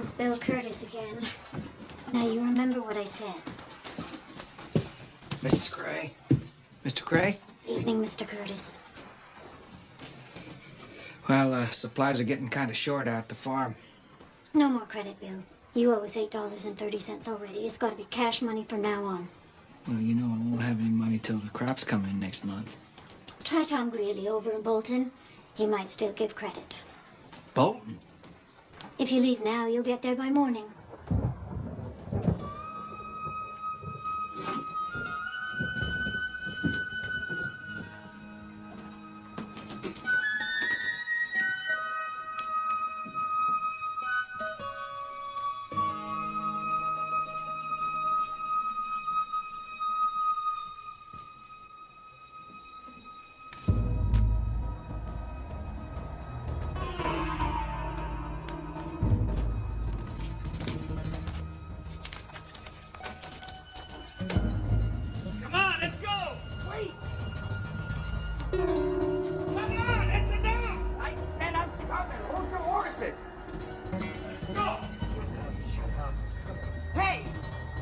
comes Bill Curtis again. Now you remember what I said. Mrs. Gray? Mr. Gray? Evening, Mr. Curtis. Well, supplies are getting kind of short out at the farm. No more credit, Bill. You owe us $8.30 already. It's got to be cash money from now on. Well, you know I won't have any money till the crops come in next month. Try Tom Greeley over in Bolton. He might still give credit. Bolton? If you leave now, you'll get there by morning.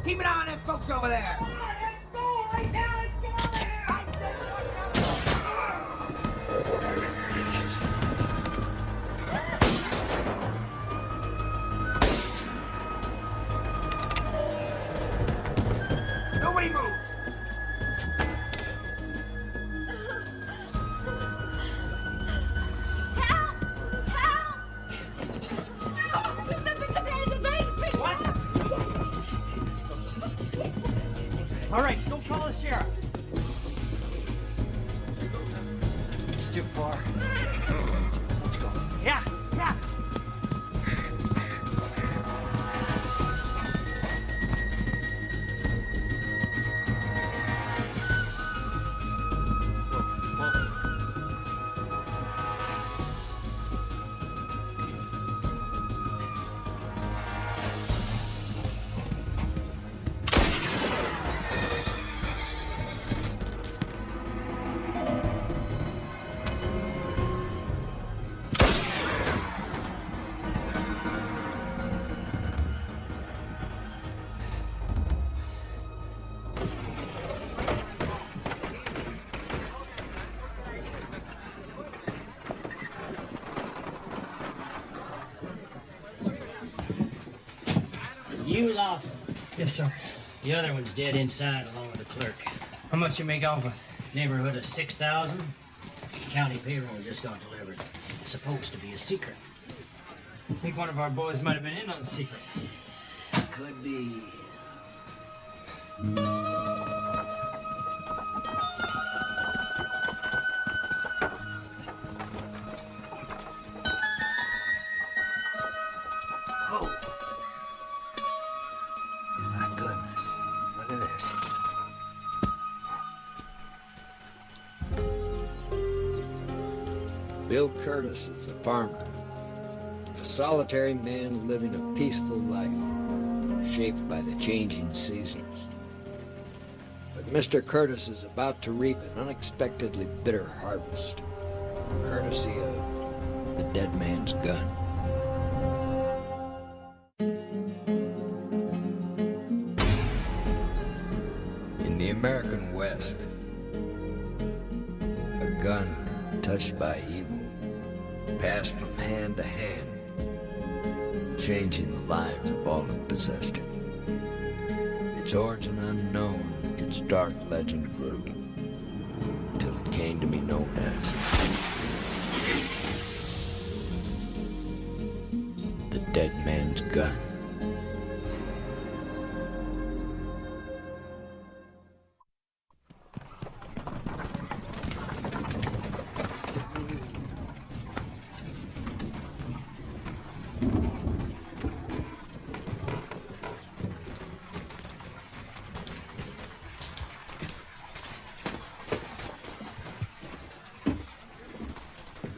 Keep an eye on them folks over there. Come on, let's go right now. Let's get over here. I said nobody move. All right, don't call the sheriff. It's too far. Let's go. Yeah, yeah. You lost him. Yes, sir. The other one's dead inside along with the clerk. How much you make off with? Neighborhood of 6,000. County payroll just got delivered. Supposed to be a secret. I think one of our boys might have been in on the secret. Could be. Oh. My goodness. Look at this. Bill Curtis is a farmer, a solitary man living a peaceful life, shaped by the changing seasons. But Mr. Curtis is about to reap an unexpectedly bitter harvest, courtesy of the dead man's gun. In the American West, a gun touched by evil passed from hand to hand, changing the lives of all who possessed it. Its origin unknown, its dark legend grew, till it came to be known as the Dead Man's Gun.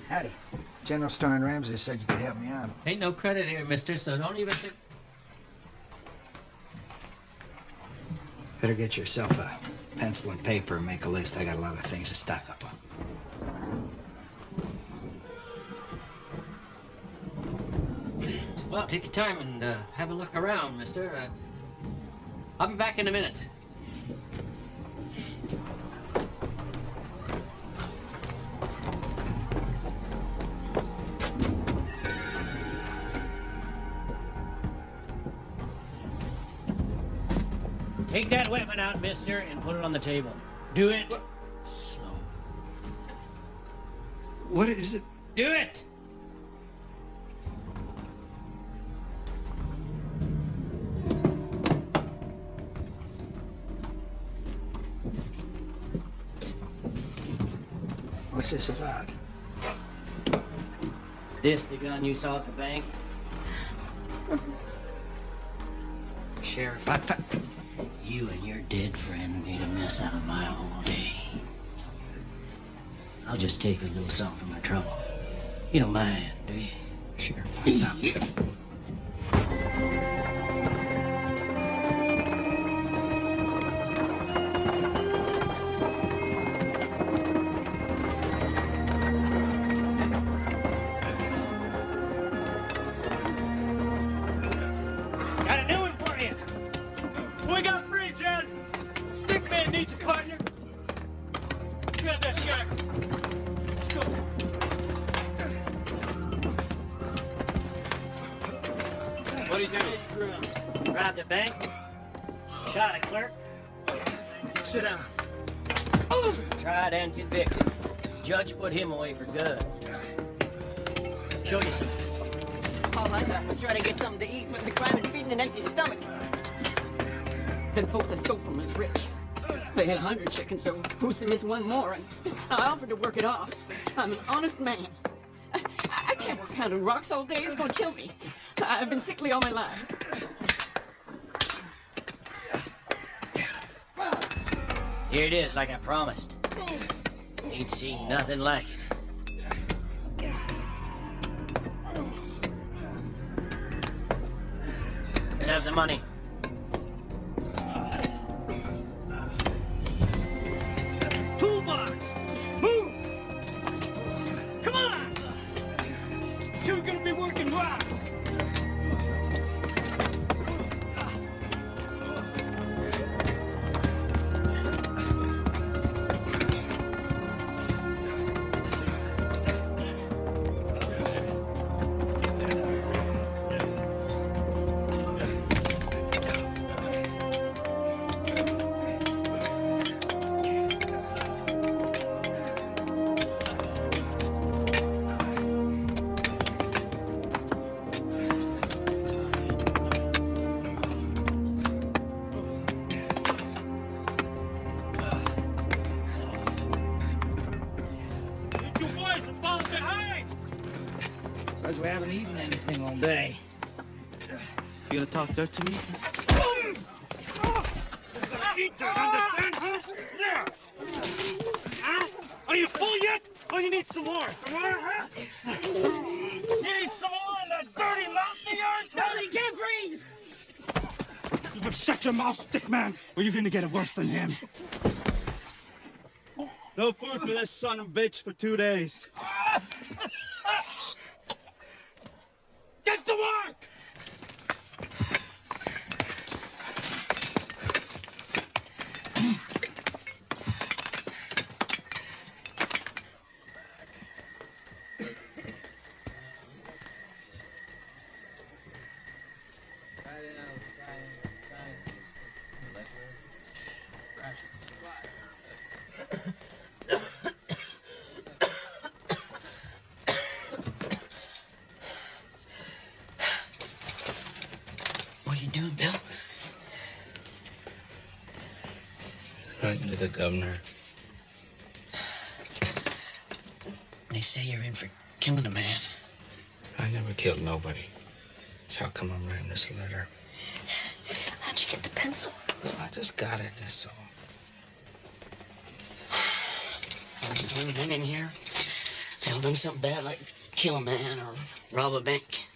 Howdy. General Starn Ramsey said you could help me out. Ain't no credit here, mister, so don't even think... Better get yourself a pencil and paper and make a list. I got a lot of things to stock up on. Well, take your time and have a look around, mister. I'll be back in a minute. Take that weapon out, mister, and put it on the table. Do it slow. What is it? Do it! What's this about? This the gun you saw at the bank? Sheriff, I You and your dead friend made a mess out of my whole day. I'll just take a little something for my trouble. You don't mind, do you? Sheriff, I thought... Got a new one for you. We got free, Jen. Stickman needs a partner. Grab that shark. Let's go. What are you doing? Robbed a bank, shot a clerk, Sit down. tried and convicted. Judge put him away for good. Show you something. All I got was trying to get something to eat. What's the crime in feeding an empty stomach? Them folks I stole from was rich. They had 100 chickens, so who's to miss one more? And I offered to work it off. I'm an honest man. I can't work pounding rocks all day. It's gonna kill me. I've been sickly all my life. Here it is, like I promised. Ain't seen nothing like it. Let's have the money. Toolbox. Move. Come on. You're gonna be working rocks. You boys are falling behind. Because we haven't eaten anything all day. You gonna talk dirt to me? Eat dirt, understand, huh? There! Huh? Are you full yet? Or you need some more? Huh? You need some more in that dirty mouth of yours? Nobody can't breathe! You better shut your mouth, stickman, or you're gonna get it worse than him. No food for this son of a bitch for 2 days. Get to work! What are you doing, Bill? Writing to the governor. They say you're in for killing a man. I never killed nobody. That's how come I'm writing this letter. How'd you get the pencil? I just got it, that's all. There's some men in here. They all done something bad, like kill a man or rob a bank.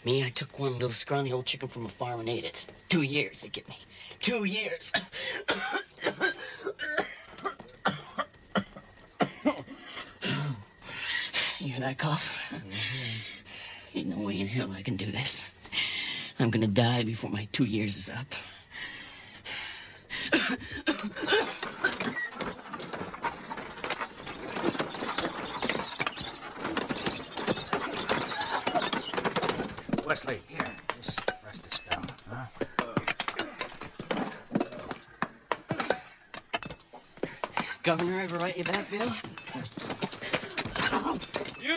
Me, I took one little scrawny old chicken from a farm and ate it. 2 years they get me. 2 years. You hear that cough? Ain't no way in hell I can do this. I'm gonna die before my 2 years is up. Wesley, here, just rest this bell, huh? Governor ever write you back, Bill? You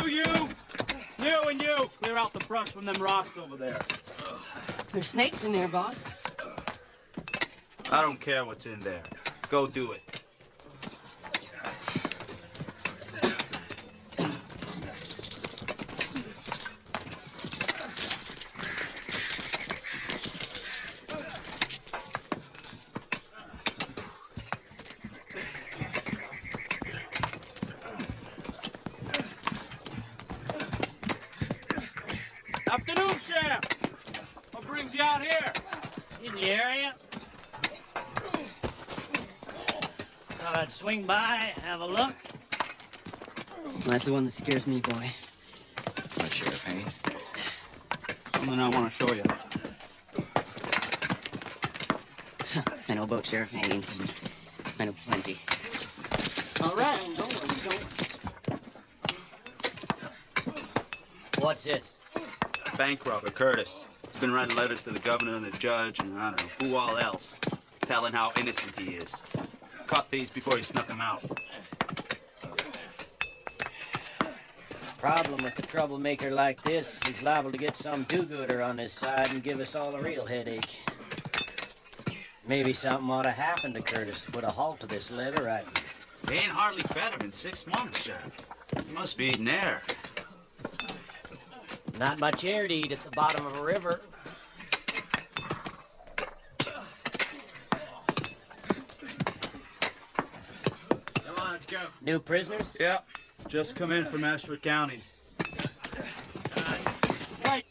and you! Clear out the brush from them rocks over there. There's snakes in there, boss. I don't care what's in there. Go do it. Afternoon, Sheriff! What brings you out here? In the area? Thought I'd swing by, have a look. That's the one that scares me, boy. What, Sheriff Haynes? Something I want to show you. I know about Sheriff Haynes. I know plenty. All right, I'm going. What's this? Bank robber, Curtis. He's been writing letters to the governor and the judge and I don't know who all else, telling how innocent he is. Caught these before he snuck them out. Problem with a troublemaker like this, he's liable to get some do-gooder on his side and give us all a real headache. Maybe something ought to happen to Curtis to put a halt to this letter writing. They ain't hardly fed him in 6 months, Sheriff. He must be eating air. Not much air to eat at the bottom of a river. Come on, let's go. New prisoners? Yep. Just come in from Ashford County. Right.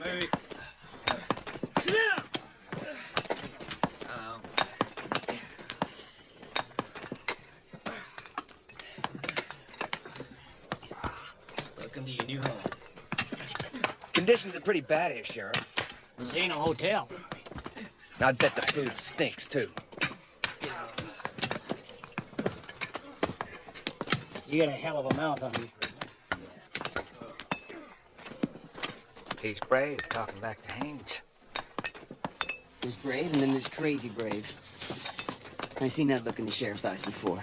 Maybe. Welcome to your new home. Conditions are pretty bad here, Sheriff. This ain't a hotel. I'd bet the food stinks, too. You got a hell of a mouth on you. He's brave, talking back to Haynes. There's brave and then there's crazy brave. I seen that look in the sheriff's eyes before.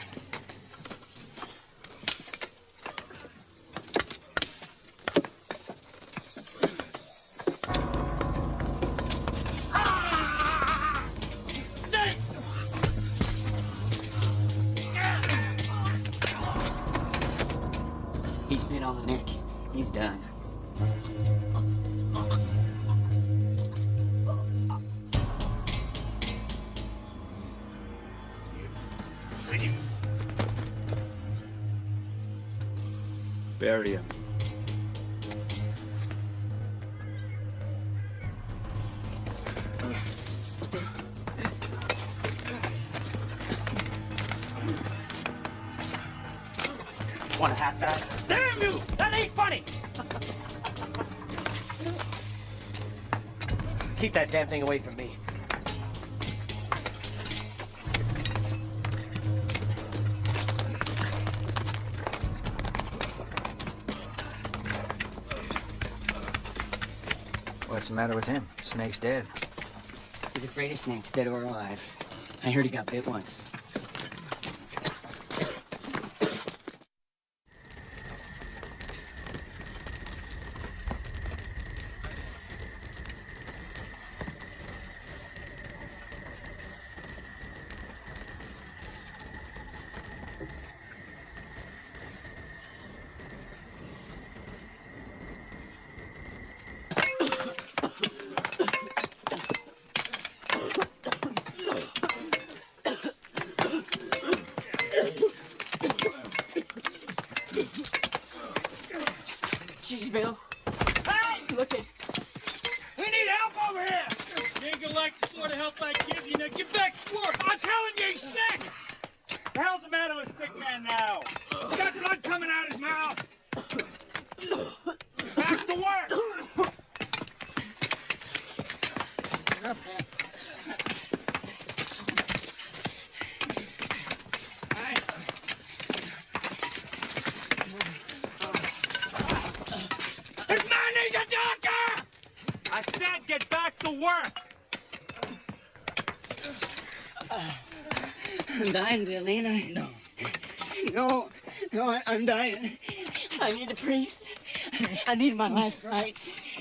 He's bit on the neck. He's done. Bury him. Want a half back? Damn you! That ain't funny! Keep that damn thing away from me. What's the matter with him? Snake's dead. He's afraid of snakes, dead or alive. I heard he got bit once. Jeez, Bill. Hey! Look at... We need help over here! You ain't gonna like the sort of help I give you. Now get back to work. I'm telling you, he's sick! the hell's the matter with Stickman now? He's got blood coming out his mouth. Back to work! This man needs a doctor! I said get back to work! I'm dying, Bill, ain't I? No, I'm dying. I need a priest. I need my last rites.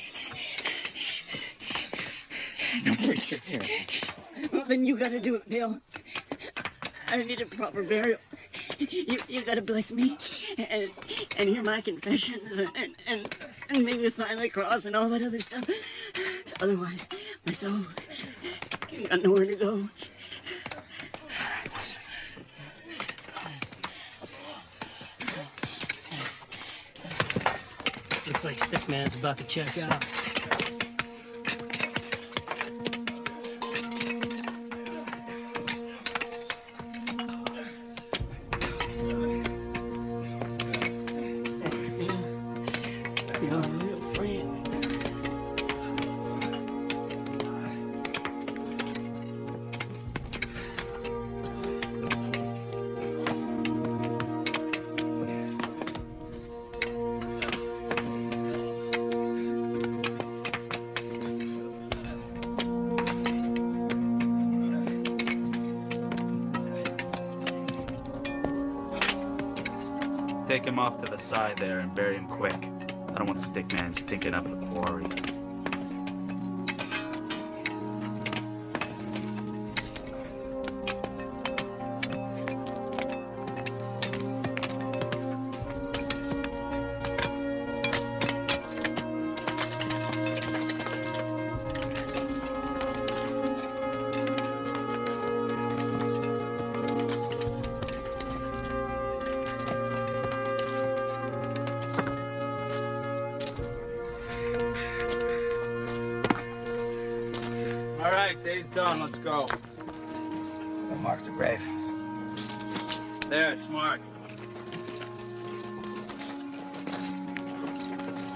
No preacher here. Well, then you gotta do it, Bill. I need a proper burial. You gotta bless me and hear my confessions and maybe sign the cross and all that other stuff. Otherwise, my soul ain't got nowhere to go. Looks like Stickman's about to check out. Thanks, Bill. You're a real friend. Take him off to the side there and bury him quick. I don't want Stickman stinking up the quarry. All right, day's done. Let's go. I'll mark the grave. There, it's marked.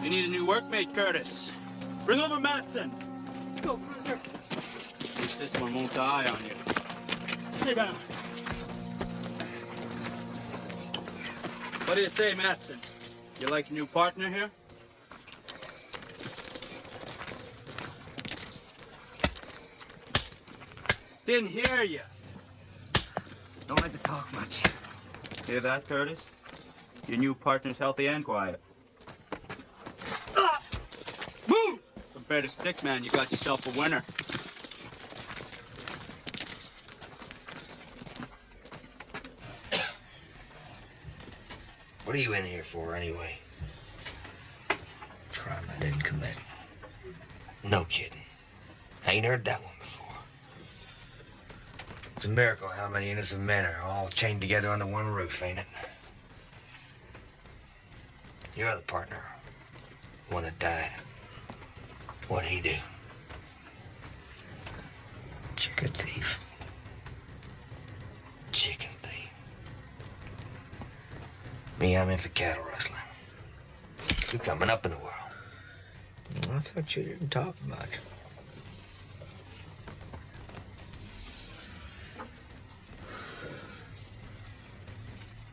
You need a new workmate, Curtis. Bring over Matson. Go, prisoner. Wish this one won't die on you. Sit down. What do you say, Matson? You like your new partner here? Didn't hear you. Don't like to talk much. Hear that, Curtis? Your new partner's healthy and quiet. Move! Compared to Stickman, you got yourself a winner. What are you in here for, anyway? Crime I didn't commit. No kidding. I ain't heard that one before. It's a miracle how many innocent men are all chained together under one roof, ain't it? Your other partner, one that died. What'd he do? Chicken thief. Chicken thief. Me, I'm in for cattle rustling. You coming up in the world. I thought you didn't talk much.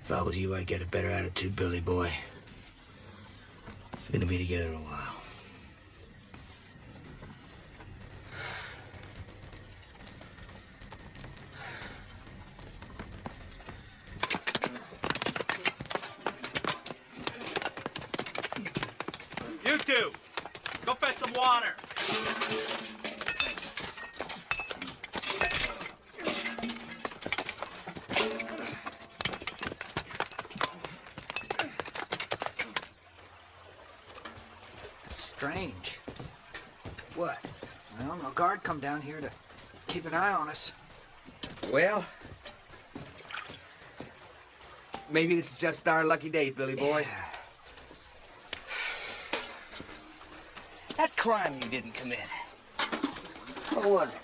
If I was you, I'd get a better attitude, Billy boy. We're gonna be together a while. You two, go fetch some water. Strange. What? Well, no guard come down here to keep an eye on us. Well, maybe this is just our lucky day, Billy boy. That crime you didn't commit. What was it?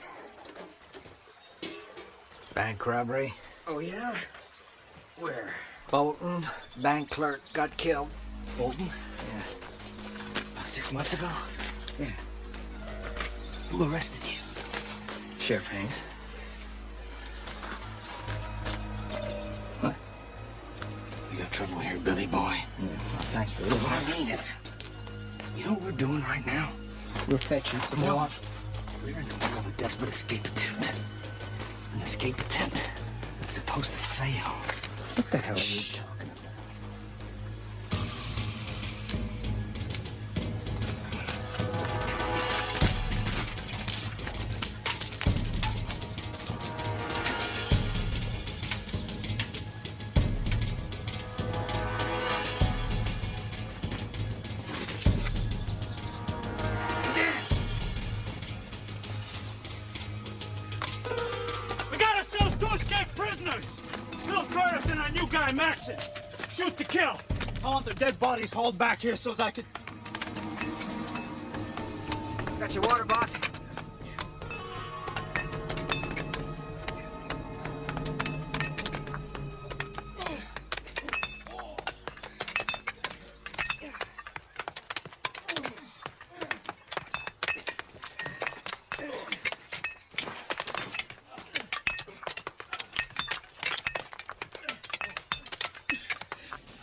Bank robbery. Oh, yeah? Where? Bolton, bank clerk, got killed. Bolton? Yeah. About 6 months ago? Yeah. Who arrested you? Sheriff Haynes. What? You got trouble here, Billy boy. Yeah, thanks, Billy. I mean it. You know what we're doing right now? We're fetching some more. We're in the middle of a desperate escape attempt. An escape attempt that's supposed to fail. What the hell are you talking about? We got ourselves two escaped prisoners! Bill Curtis and our new guy, Maxon. Shoot to kill. I want their dead bodies hauled back here so as I could... Got your water, boss?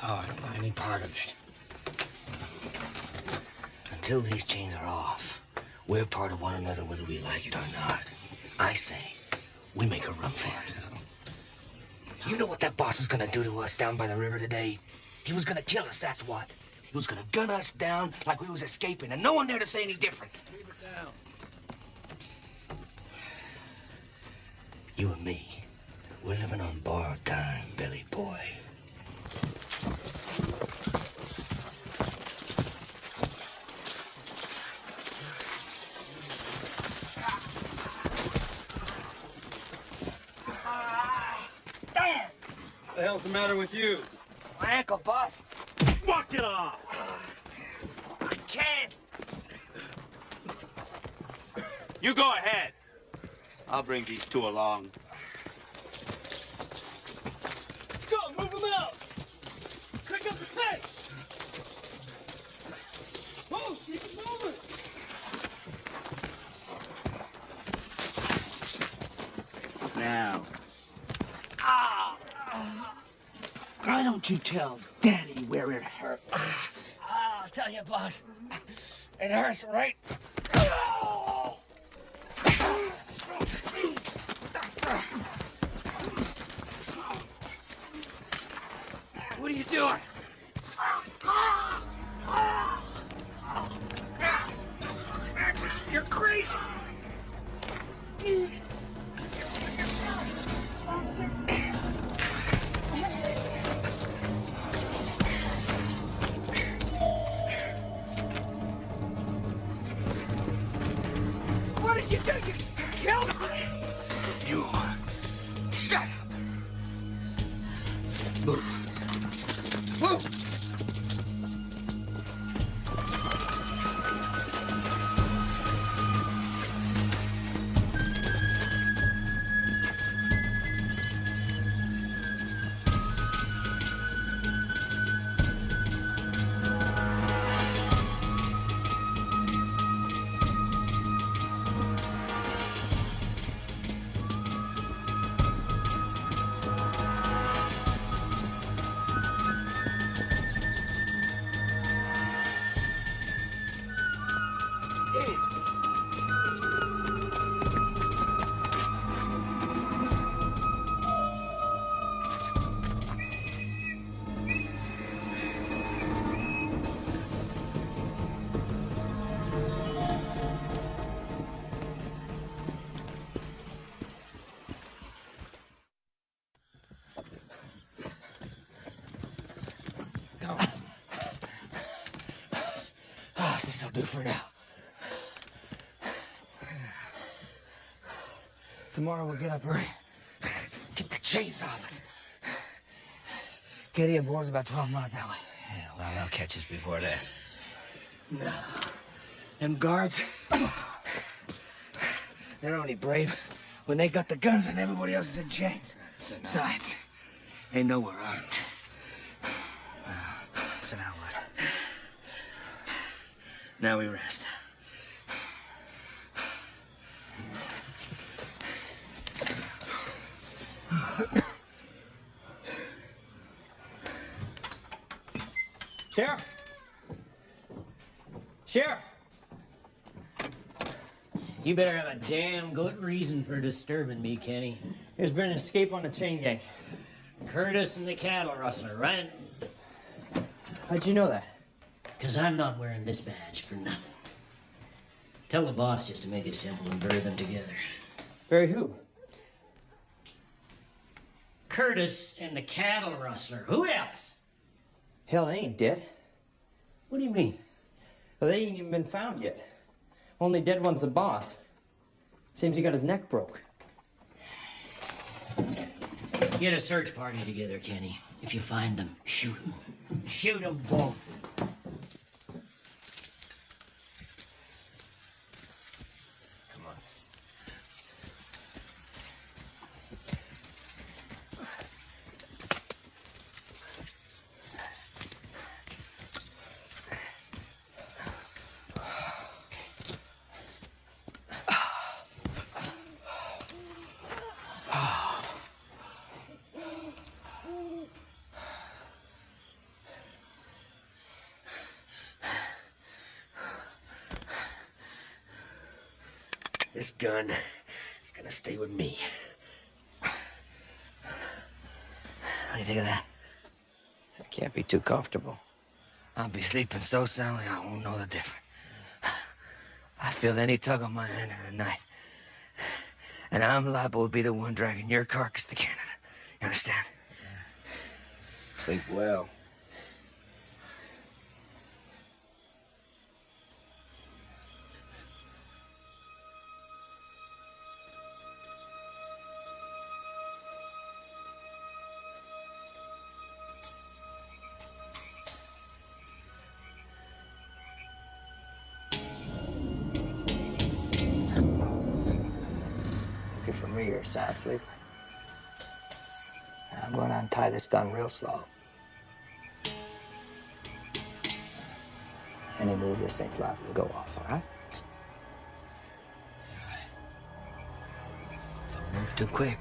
Oh, I don't want any part of it. Until these chains are off, we're part of one another whether we like it or not. I say, we make a run for it. You know what that boss was gonna do to us down by the river today? He was gonna kill us, that's what. He was gonna gun us down like we was escaping, and no one there to say any different. Leave it down. You and me, we're living on borrowed time, Billy boy. What the hell's the matter with you? My ankle, boss. Walk it off! I can't. You go ahead. I'll bring these two along. Let's go, move them out! Pick up the pace! Move, keep it moving! Now. Why don't you tell Daddy where it hurts? I'll tell you, boss. It hurts, right? What are you doing? You're crazy. What did you do? You killed him. You Shut up. move. Move. This'll do for now. Tomorrow we'll get up early. Get the chains off us. Katie and Board's about 12 miles that way. Yeah, well, they'll catch us before that. No. Them guards, they're only brave when they got the guns and everybody else is in chains. Besides, Ain't nowhere armed. So now what? Now we rest. Sheriff! Sheriff! You better have a damn good reason for disturbing me, Kenny. There's been an escape on the chain gang. Curtis and the cattle rustler, right? How'd you know that? Because I'm not wearing this badge for nothing. Tell the boss just to make it simple and bury them together. Bury who? Curtis and the cattle rustler. Who else? Hell, they ain't dead. What do you mean? Well, they ain't even been found yet. Only dead one's the boss. Seems he got his neck broke. Get a search party together, Kenny. If you find them, shoot them. Shoot them both. Come on. This gun is gonna stay with me. What do you think of that? I can't be too comfortable. I'll be sleeping so soundly I won't know the difference. I feel any tug on my hand in the night. And I'm liable to be the one dragging your carcass to Canada. You understand? Sleep well. Looking for me, you're a sound sleeper. I'm going to untie this gun real slow. Any move, this thing's liable to go off, all right? Don't move too quick.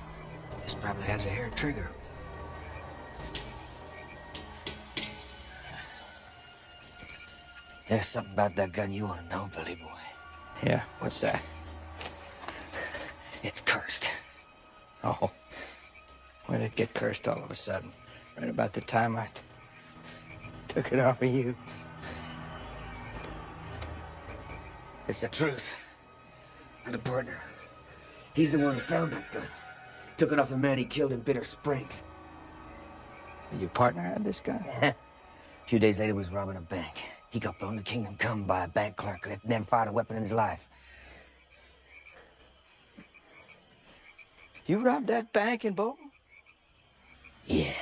This probably has a hair trigger. There's something about that gun you want to know, Billy boy. Yeah, what's that? It's cursed. Oh. When did it get cursed all of a sudden? Right about the time I took it off of you. It's the truth. The partner. He's the one who found that gun. Took it off the man he killed in Bitter Springs. Your partner had this gun? A few days later, he was robbing a bank. He got blown to Kingdom Come by a bank clerk that never fired a weapon in his life. You robbed that bank in Bolton? Yeah.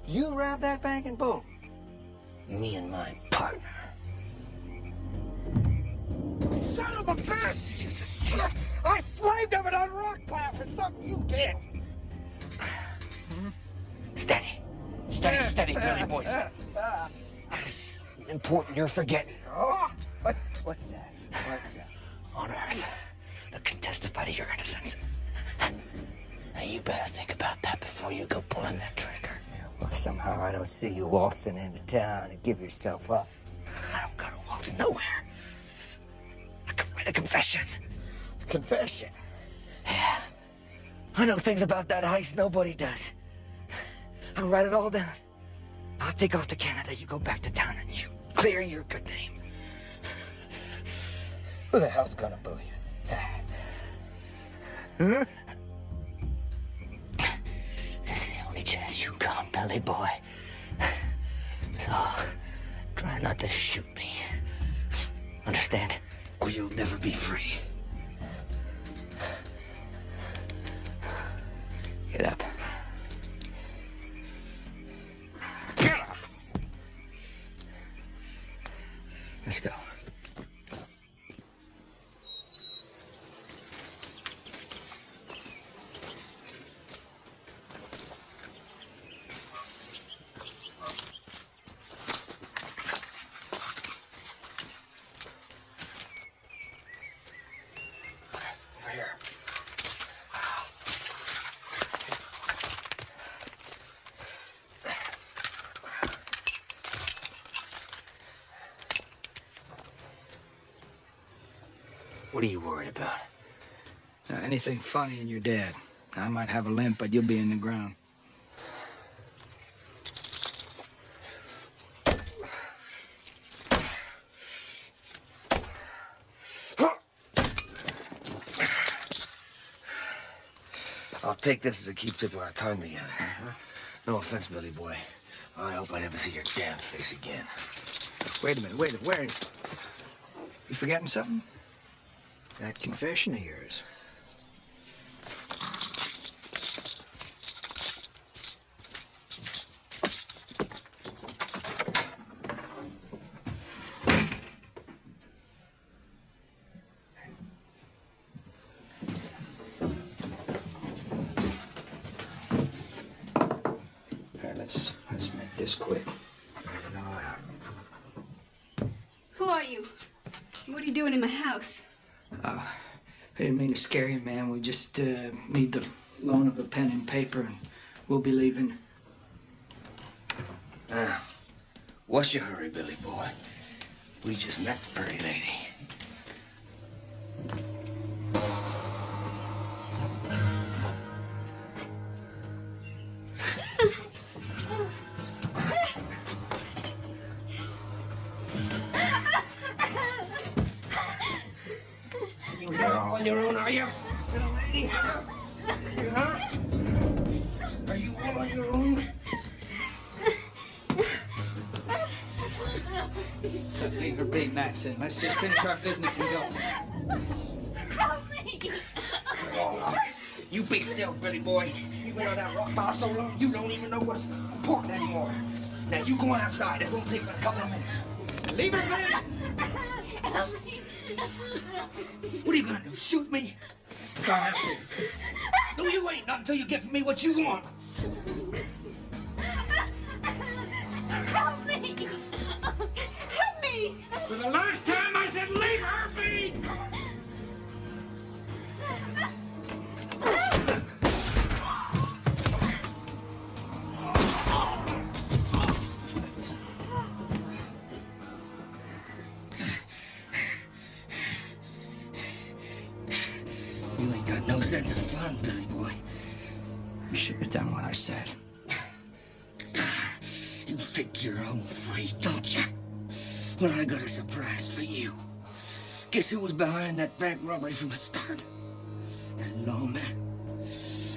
You robbed that bank in Bolton? Me and my partner. Son of a bitch! I slaved of it on rock pile for something you did. Steady. Steady, steady, Billy boy. Steady. That's important you're forgetting. Oh, what's that? What's that? On Earth, that can testify to your innocence. Now you better think about that before you go pulling that trigger. Well, somehow I don't see you waltzing into town and give yourself up. I don't gotta waltz nowhere. I can write a confession. Confession? Yeah. I know things about that heist nobody does. I'll write it all down. I'll take off to Canada, you go back to town, and you clear your good name. Who the hell's gonna believe that? Huh? This is the only chance you got, Billy boy. So, try not to shoot me. Understand? Or you'll never be free. Get up. Get up! Let's go. What are you worried about? Anything funny in your dad. I might have a limp, but you'll be in the ground. I'll take this as a keepsake of our time together. No offense, Billy boy. I hope I never see your damn face again. Wait a minute, where? You forgetting something? That confession of yours. Let's make this quick. Get it all out. Who are you? What are you doing in my house? I didn't mean to scare you, man. We just need the loan of a pen and paper, and we'll be leaving. What's your hurry, Billy boy? We just met the pretty lady. On your own, are you? Little lady? Huh? Are you all on your own? Leave her be, Matson. Let's just finish our business and go. Help me! You be still, Billy boy. You've been on that rock bar so long, you don't even know what's important anymore. Now you go outside. It won't take but a couple of minutes. Leave her be! Help me! What are you gonna do? Shoot me? Don't have to. No, you ain't. Not until you get from me what you want. Help me! Help me! For the last time, I said leave her be! You ain't got no sense of fun, Billy boy. You should have done what I said. You think you're home free, don't you? Well, I got a surprise for you. Guess who was behind that bank robbery from the start? That lawman.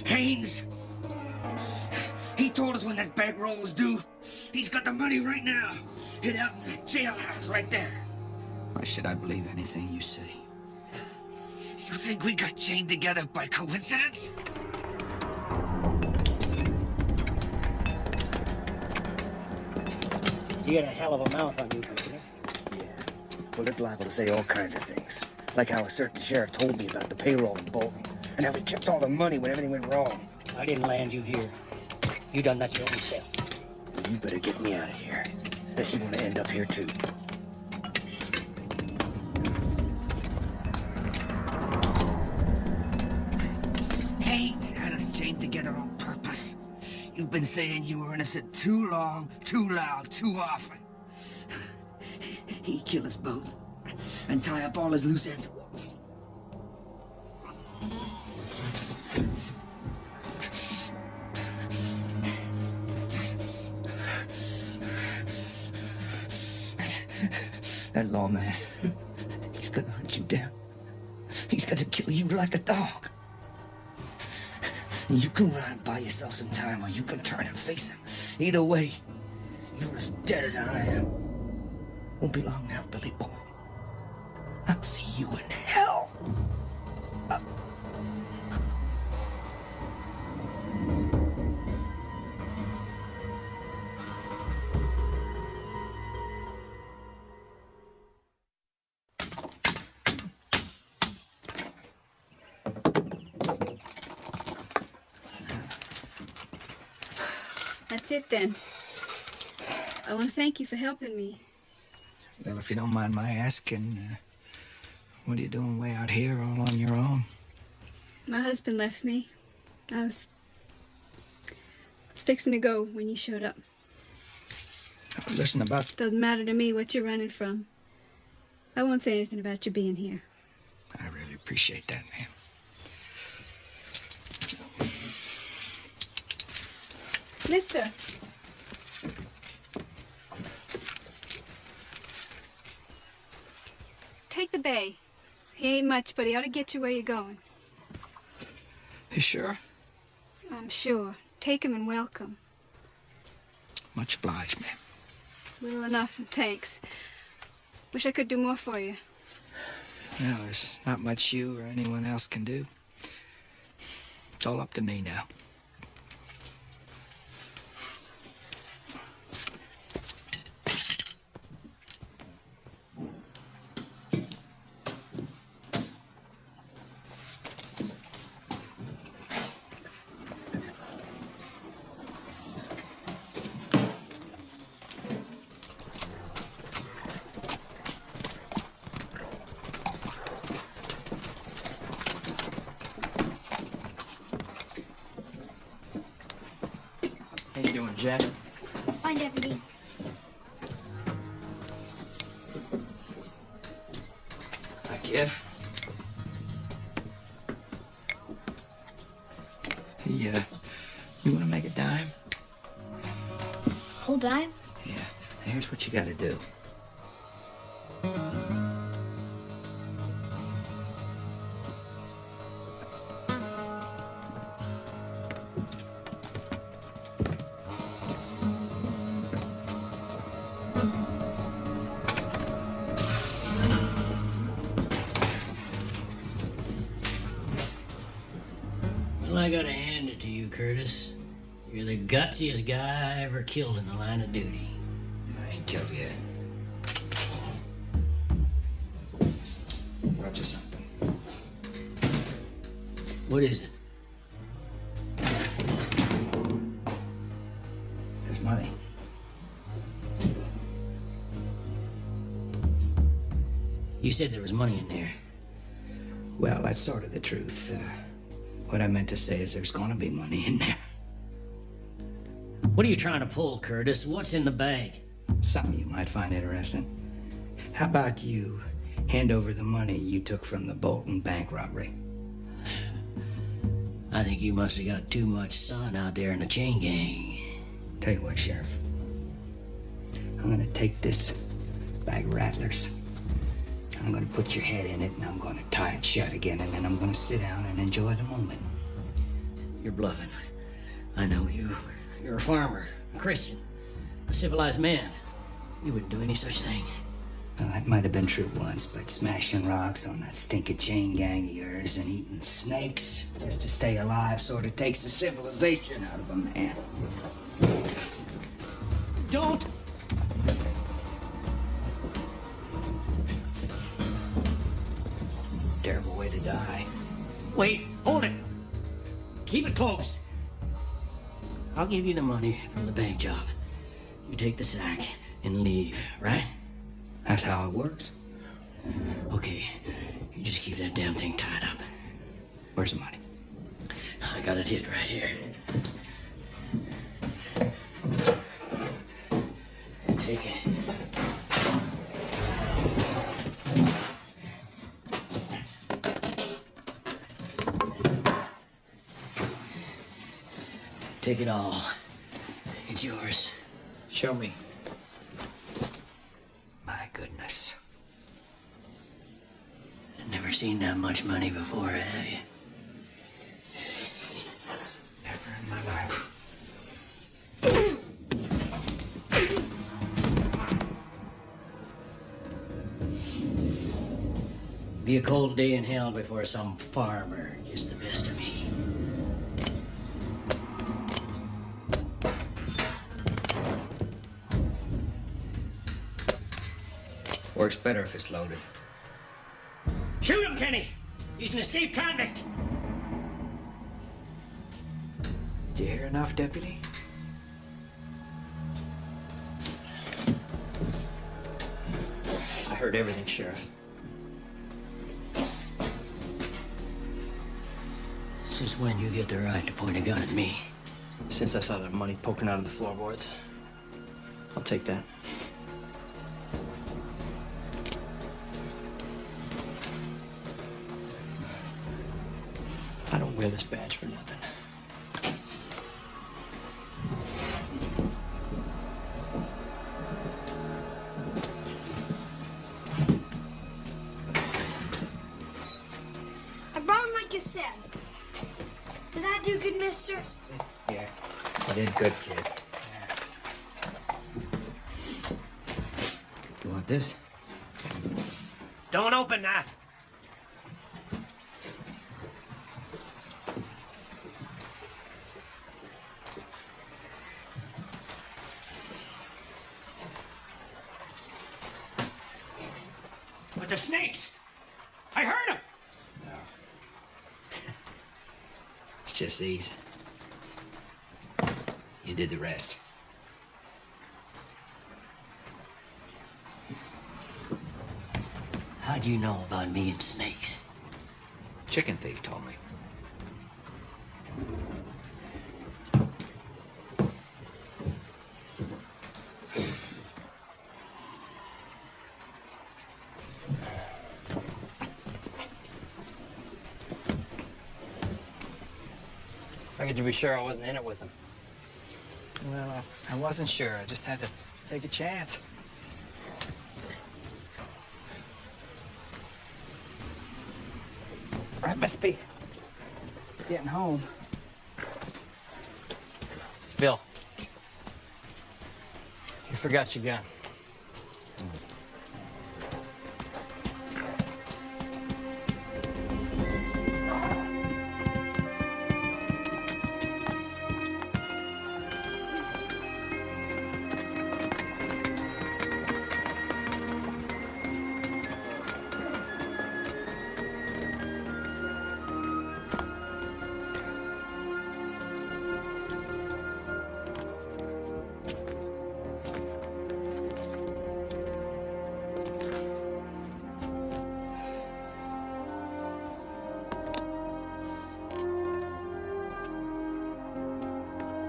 Haynes. He told us when that bankroll was due. He's got the money right now. Hid out in that jailhouse right there. Why should I believe anything you say? You think we got chained together by coincidence? You got a hell of a mouth on you, Commissioner. Yeah. Well, it's liable to say all kinds of things. Like how a certain sheriff told me about the payroll in Bolton. And how we kept all the money when everything went wrong. I didn't land you here. You done that your own self. You better get me out of here. Unless you want to end up here, too. Haynes had us chained together on purpose. You've been saying you were innocent too long, too loud, too often. He'd kill us both and tie up all his loose ends at once. That lawman, he's gonna hunt you down. He's gonna kill you like a dog. You can run and buy yourself some time, or you can turn and face him. Either way, you're as dead as I am. Won't be long now, Billy boy. I'll see you in hell. That's it then. I want to thank you for helping me. Well, if you don't mind my asking, what are you doing way out here all on your own? My husband left me. I was fixing to go when you showed up. Listen, about... Doesn't matter to me what you're running from. I won't say anything about you being here. I appreciate that, man. Mister. Take the bay. He ain't much, but he ought to get you where you're going. You sure? I'm sure. Take him and welcome. Much obliged, man. Little enough, thanks. Wish I could do more for you. Well, there's not much you or anyone else can do. It's all up to me now. How you doing, Jack? Fine, Deputy. Hi, kid. Hey, you want to make a dime? Whole dime? Yeah. Here's what you got to do. Well, I gotta hand it to you, Curtis. You're the gutsiest guy I ever killed in the line of duty. I ain't killed yet. Brought you something. What is it? There's money. You said there was money in there. Well, that's sort of the truth. What I meant to say is there's gonna be money in there. What are you trying to pull, Curtis? What's in the bag? Something you might find interesting. How about you hand over the money you took from the Bolton bank robbery? I think you must have got too much sun out there in the chain gang. Tell you what, Sheriff. I'm gonna take this bag of rattlers. I'm gonna put your head in it and I'm gonna tie it shut again, and then I'm gonna sit down and enjoy the moment. You're bluffing. I know you. You're a farmer, a Christian, a civilized man. You wouldn't do any such thing. Well, that might have been true once, but smashing rocks on that stinking chain gang of yours and eating snakes just to stay alive sort of takes the civilization out of a man. Don't! Terrible way to die. Wait, hold it. Keep it closed. I'll give you the money from the bank job. You take the sack and leave, right? That's how it works. Okay, you just keep that damn thing tied up. Where's the money? I got it hid right here. Take it. Take it all. It's yours. Show me. My goodness. Never seen that much money before, have you? Never in my life. Be a cold day in hell before some farmer gets the best of me. Works better if it's loaded. Shoot him, Kenny! He's an escaped convict! Did you hear enough, Deputy? I heard everything, Sheriff. Since when you get the right to point a gun at me? Since I saw that money poking out of the floorboards. I'll take that. I don't wear this badge for nothing. I brought my cassette. Did I do good, mister? Yeah, you did good, kid. You want this? Don't open that. But the snakes! I heard them! It's just these. You did the rest. How'd you know about me and snakes? Chicken thief told me. How could you be sure I wasn't in it with them? Well, I wasn't sure. I just had to take a chance. I must be getting home. Bill, you forgot your gun.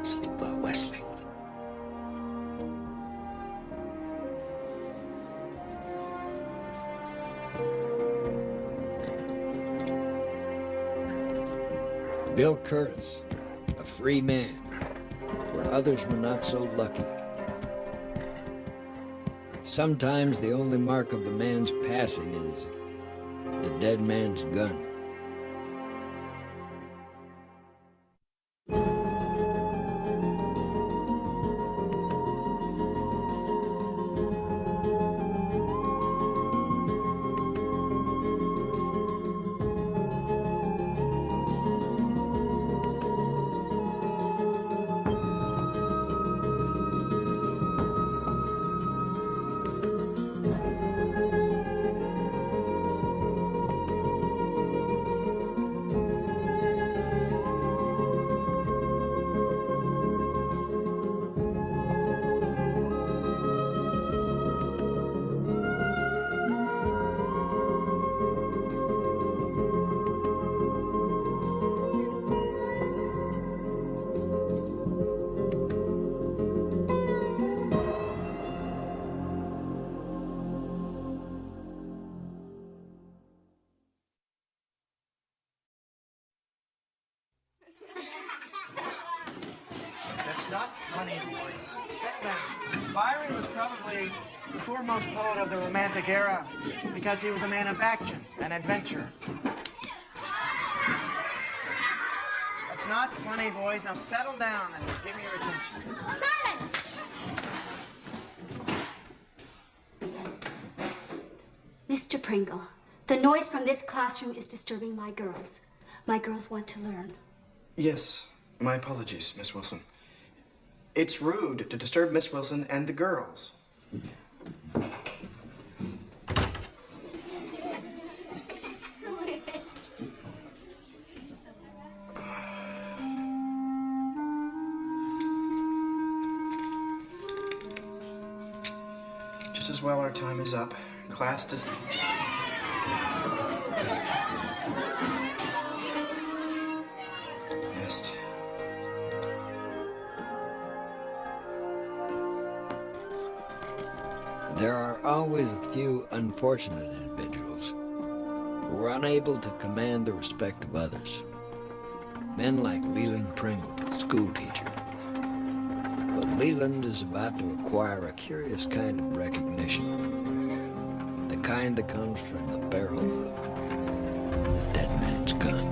Sleep well, Wesley. Bill Curtis, a free man, where others were not so lucky. Sometimes the only mark of the man's passing is the dead man's gun. That's not funny, boys. Sit down. Byron was probably the foremost poet of the Romantic era because he was a man of action and adventure. That's not funny, boys. Now settle down and give me your attention. Silence! Mr. Pringle, the noise from this classroom is disturbing my girls. My girls want to learn. Yes, my apologies, Miss Wilson. It's rude to disturb Miss Wilson and the girls. Just as well our time is up. Class dis... Missed. There are always a few unfortunate individuals who are unable to command the respect of others. Men like Leland Pringle, schoolteacher. But Leland is about to acquire a curious kind of recognition. The kind that comes from the barrel of the dead man's gun.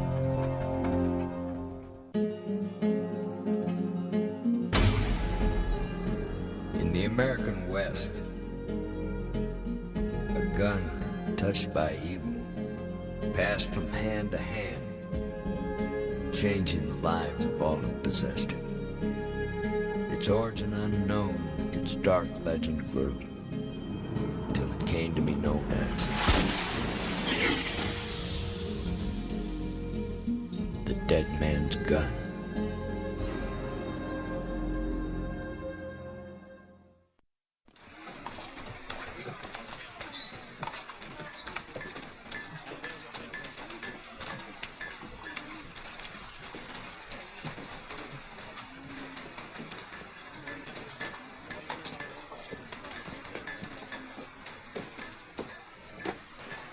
In the American West, a gun touched by evil passed from hand to hand, changing the lives of all who possessed it. Its origin unknown, its dark legend grew, till it came to be known as the dead man's gun.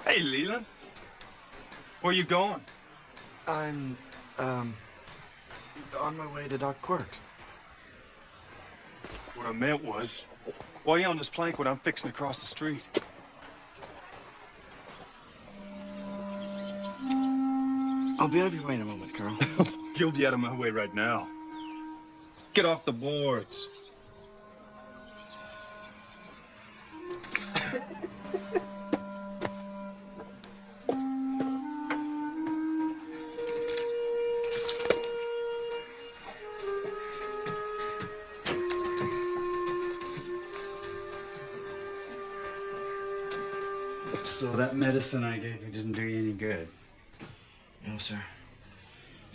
Hey, Leland. Where you going? I'm, on my way to Doc Quirk's. What I meant was, why are you on this plank when I'm fixing to cross the street? I'll be out of your way in a moment, Carl. You'll be out of my way right now. Get off the boards. So that medicine I gave you didn't do you any good? No, sir.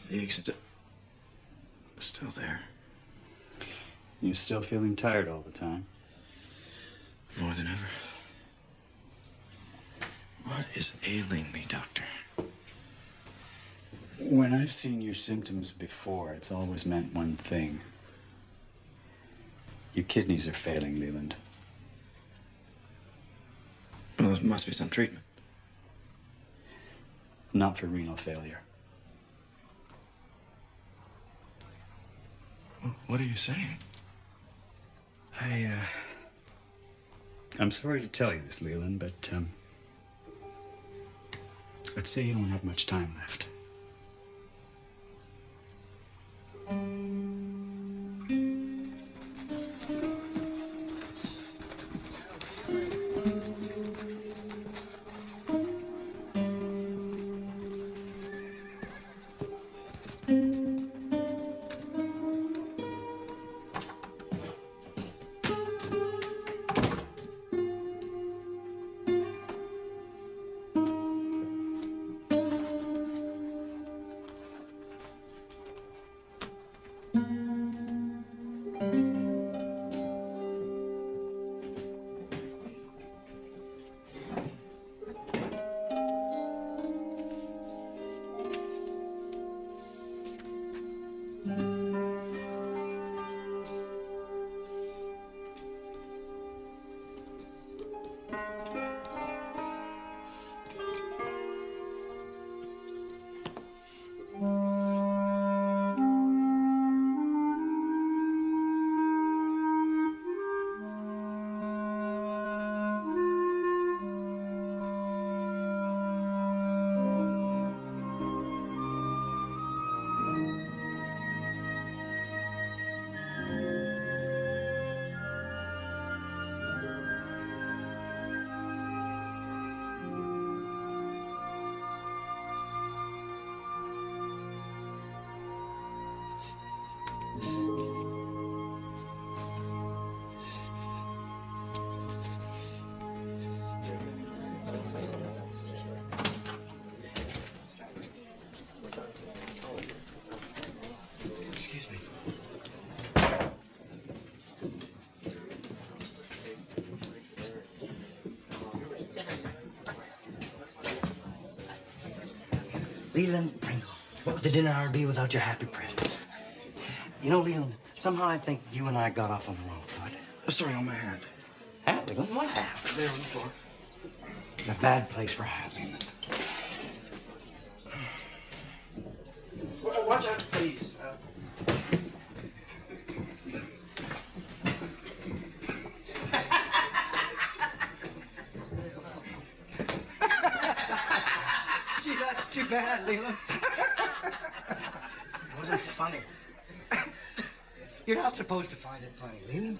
The ache's still there. You still feeling tired all the time? More than ever. What is ailing me, Doctor? When I've seen your symptoms before, it's always meant one thing. Your kidneys are failing, Leland. Well, there must be some treatment. Not for renal failure. What are you saying? I'm sorry to tell you this, Leland, but, I'd say you don't have much time left. Excuse me. Leland Pringle, what would the dinner hour be without your happy presence? You know, Leland, somehow I think you and I got off on the wrong foot. Sorry, on my hand. Hat, Leland? What happened? There on the floor. A bad place for hat, Leland. Watch out. that, Leland. It wasn't funny. You're not supposed to find it funny, Leland.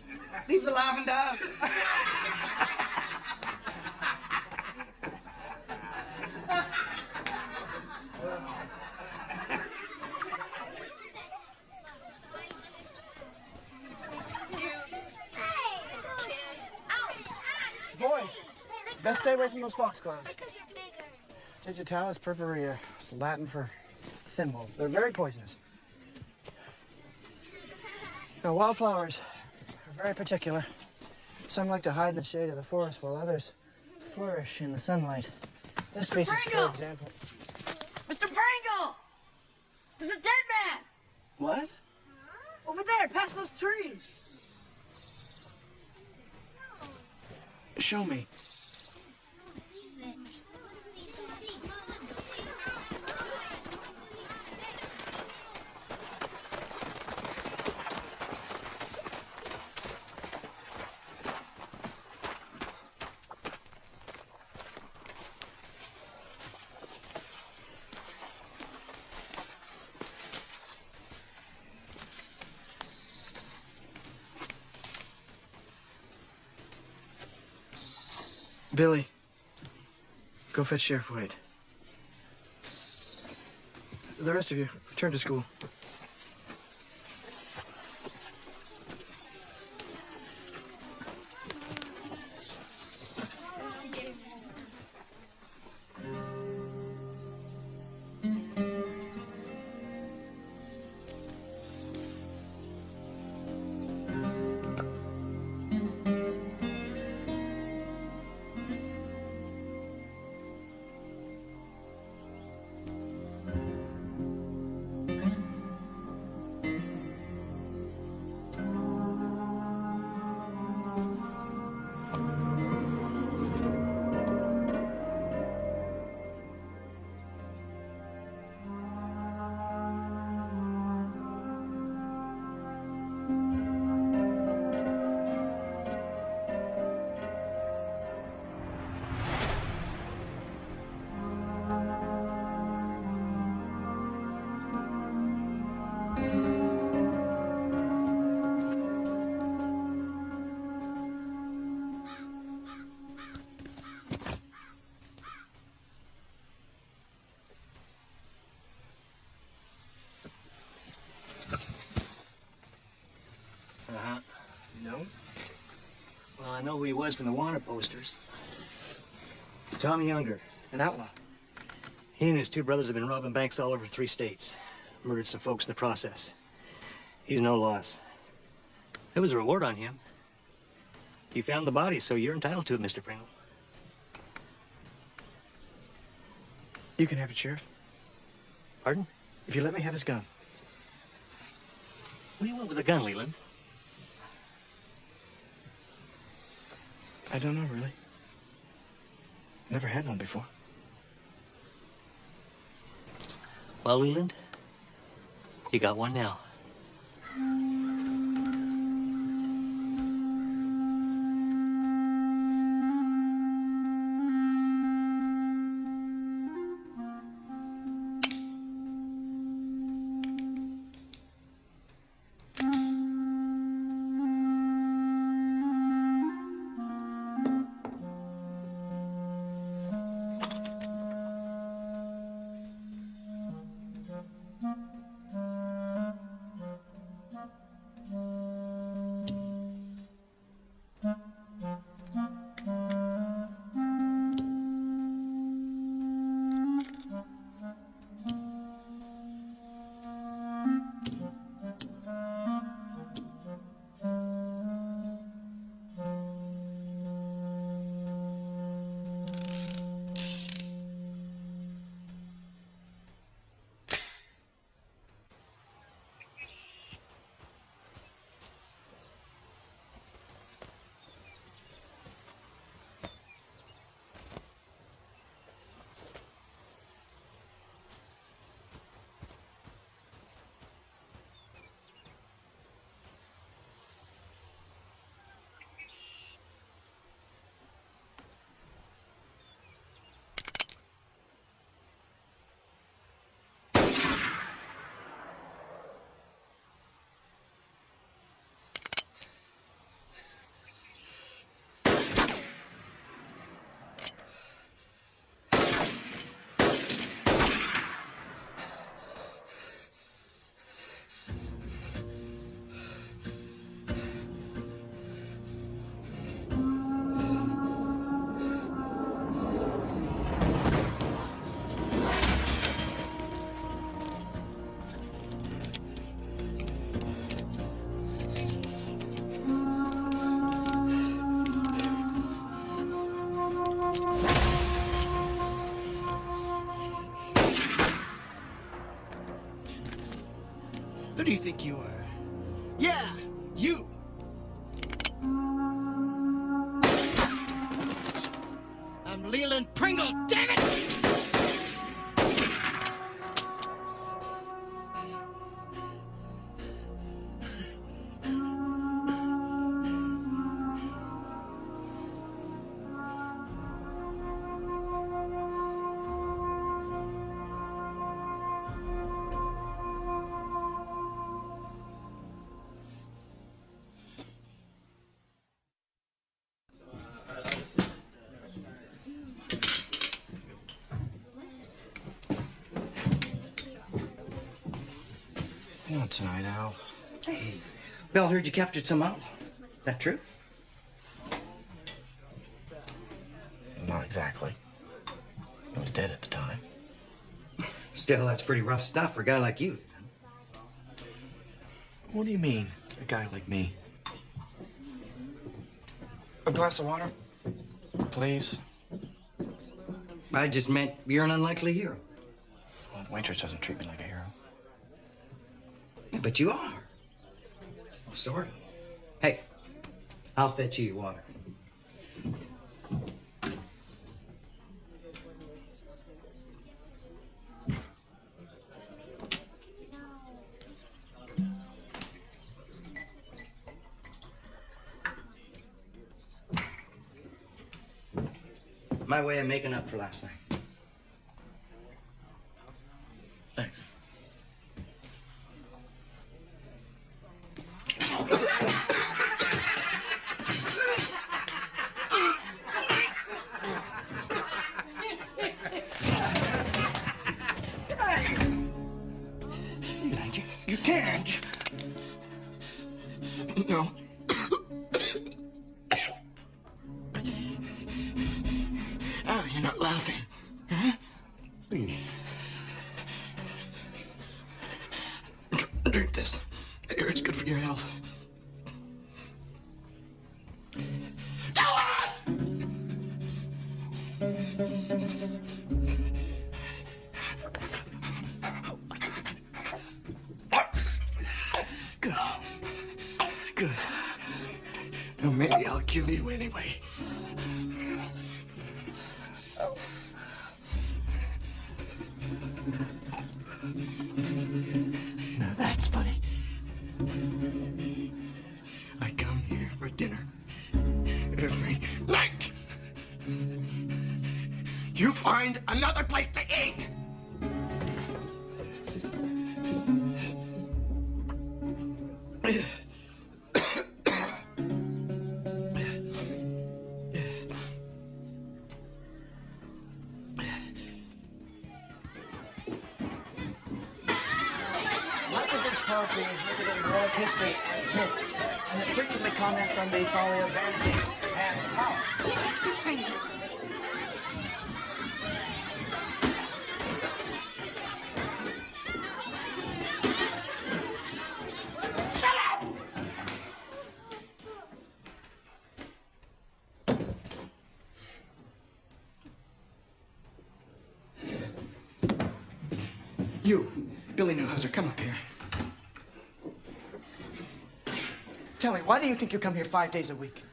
Leave the laughing to us. Boys, best stay away from those foxgloves. Digitalis purpurea, Latin for thimble. They're very poisonous. Now, wildflowers are very particular. Some like to hide in the shade of the forest, while others flourish in the sunlight. This species, for example. Mr. Pringle! There's a dead man! What? Over there, past those trees. Show me. Billy, go fetch Sheriff White. The rest of you, return to school. Uh-huh. No? Well, I know who he was from the wanted posters. Tommy Younger, an outlaw. He and his two brothers have been robbing banks all over 3 states. Murdered some folks in the process. He's no loss. There was a reward on him. You found the body, so you're entitled to it, Mr. Pringle. You can have it, Sheriff. Pardon? If you let me have his gun. What do you want with a gun, Leland? I don't know, really. Never had one before. Well, Leland, you got one now. Who do you think you are? Yeah, you! I'm Leland Pringle, damn it! Not tonight, Al. Hey, we all heard you captured some outlaw. That true? Not exactly. He was dead at the time. Still, that's pretty rough stuff for a guy like you. What do you mean, a guy like me? A glass of water? Please? I just meant you're an unlikely hero. Well, the waitress doesn't treat me like a hero. Yeah, but you are. Sort of. Hey, I'll fetch you your water. My way of making up for last night. Thanks. You can't. No. Al, you're not laughing. Huh? Please. Drink this. I hear it's good for your health. Good. Good. Now maybe I'll kill you anyway. Now that's funny. I come here for dinner every night. You find another place to eat. Much of this poetry is rooted in heroic history and myth, and it frequently comments on the folly of vanity and power. Mr. Pringle. Shut up! You, Billy Newhouser, come up here. Tell me, why do you think you come here 5 days a week?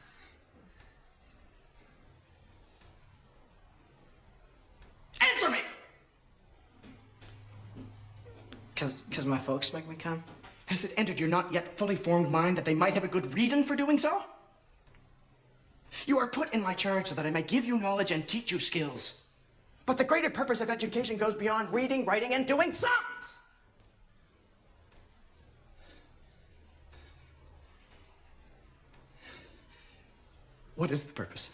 Answer me! Because my folks make me come? Has it entered your not yet fully formed mind that they might have a good reason for doing so? You are put in my charge so that I may give you knowledge and teach you skills. But the greater purpose of education goes beyond reading, writing, and doing sums. What is the purpose?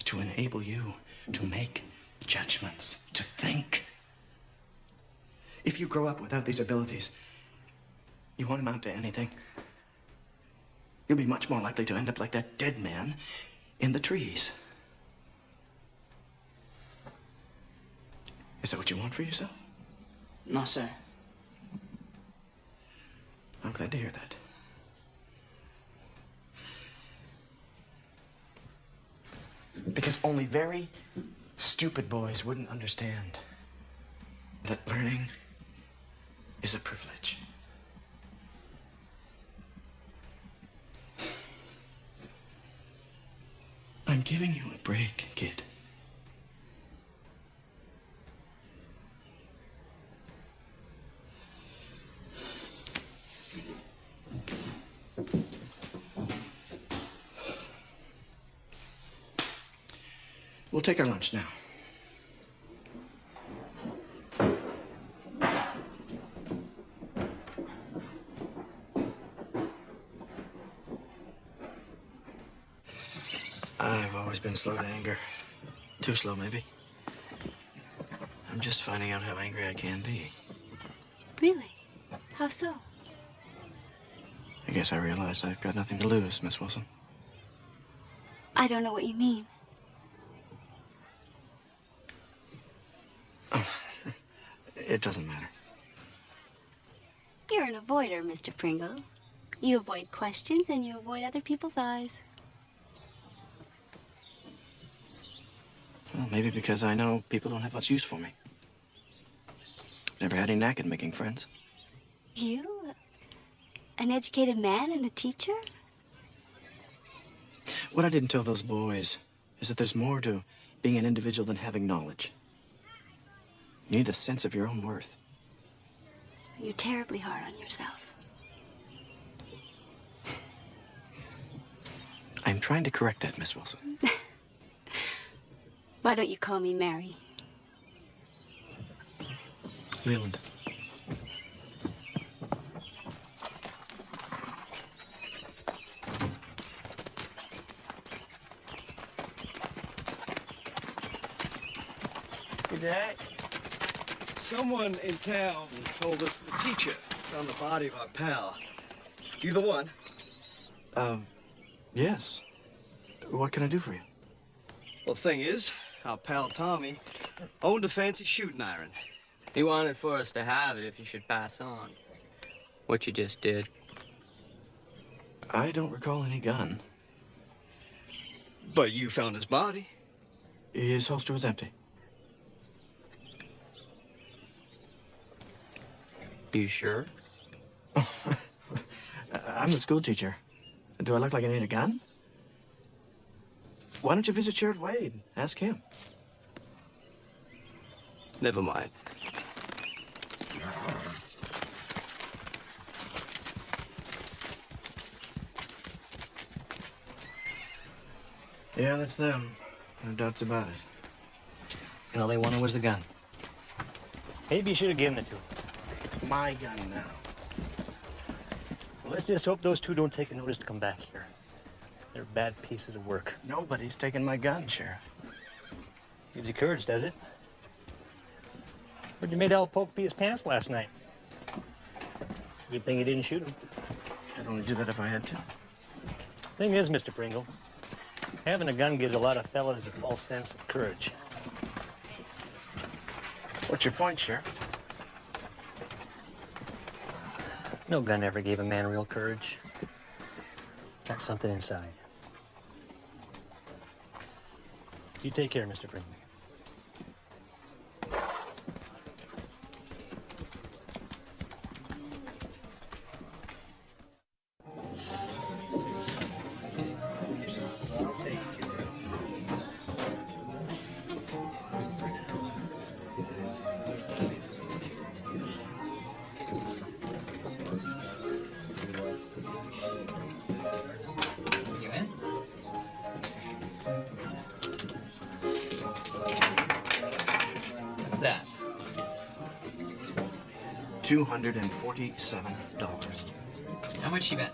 To enable you to make judgments, to think. If you grow up without these abilities, you won't amount to anything. You'll be much more likely to end up like that dead man in the trees. Is that what you want for yourself? No, sir. I'm glad to hear that. Because only very stupid boys wouldn't understand that learning is a privilege. I'm giving you a break, kid. We'll take our lunch now. I've always been slow to anger. Too slow, maybe. I'm just finding out how angry I can be. Really? How so? I guess I realize I've got nothing to lose, Miss Wilson. I don't know what you mean. It doesn't matter. You're an avoider, Mr. Pringle. You avoid questions and you avoid other people's eyes. Well, maybe because I know people don't have much use for me. Never had any knack at making friends. You? An educated man and a teacher? What I didn't tell those boys is that there's more to being an individual than having knowledge. You need a sense of your own worth. You're terribly hard on yourself. I'm trying to correct that, Miss Wilson. Why don't you call me Mary? Leland. Hey, Dad. Someone in town told us the teacher found the body of our pal. You the one? Yes. What can I do for you? Well, the thing is, our pal Tommy owned a fancy shooting iron. He wanted for us to have it if you should pass on. What you just did. I don't recall any gun. But you found his body. His holster was empty. You sure? I'm the school teacher. Do I look like I need a gun? Why don't you visit Sheriff Wade? Ask him. Never mind. Yeah, that's them. No doubts about it. And all they wanted was the gun. Maybe you should have given it to them. It's my gun now. Well, let's just hope those two don't take a notice to come back here. They're bad pieces of work. Nobody's taking my gun, Sheriff. Gives you courage, does it? Heard you made Al Polk pee his pants last night. It's a good thing you didn't shoot him. I'd only do that if I had to. Thing is, Mr. Pringle, having a gun gives a lot of fellas a false sense of courage. What's your point, Sheriff? No gun ever gave a man real courage. That's something inside. You take care, Mr. Pringle. You in? What's that? $247. How much you bet?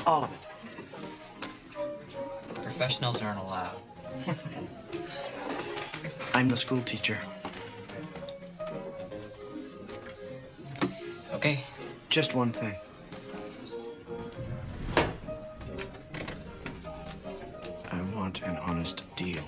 All of it. Professionals aren't allowed. I'm the school teacher. Okay. Just one thing. I want an honest deal.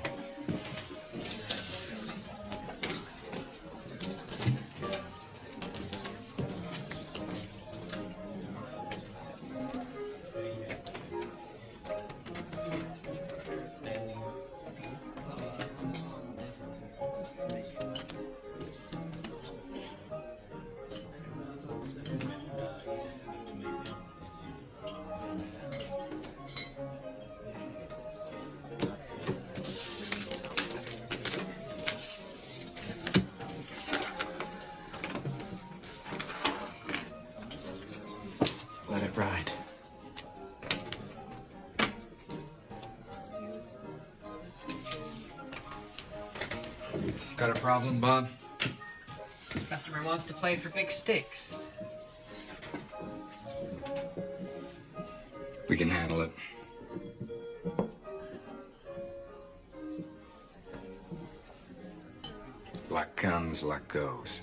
Got a problem, Bob? Customer wants to play for big stakes. We can handle it. Luck comes, luck goes.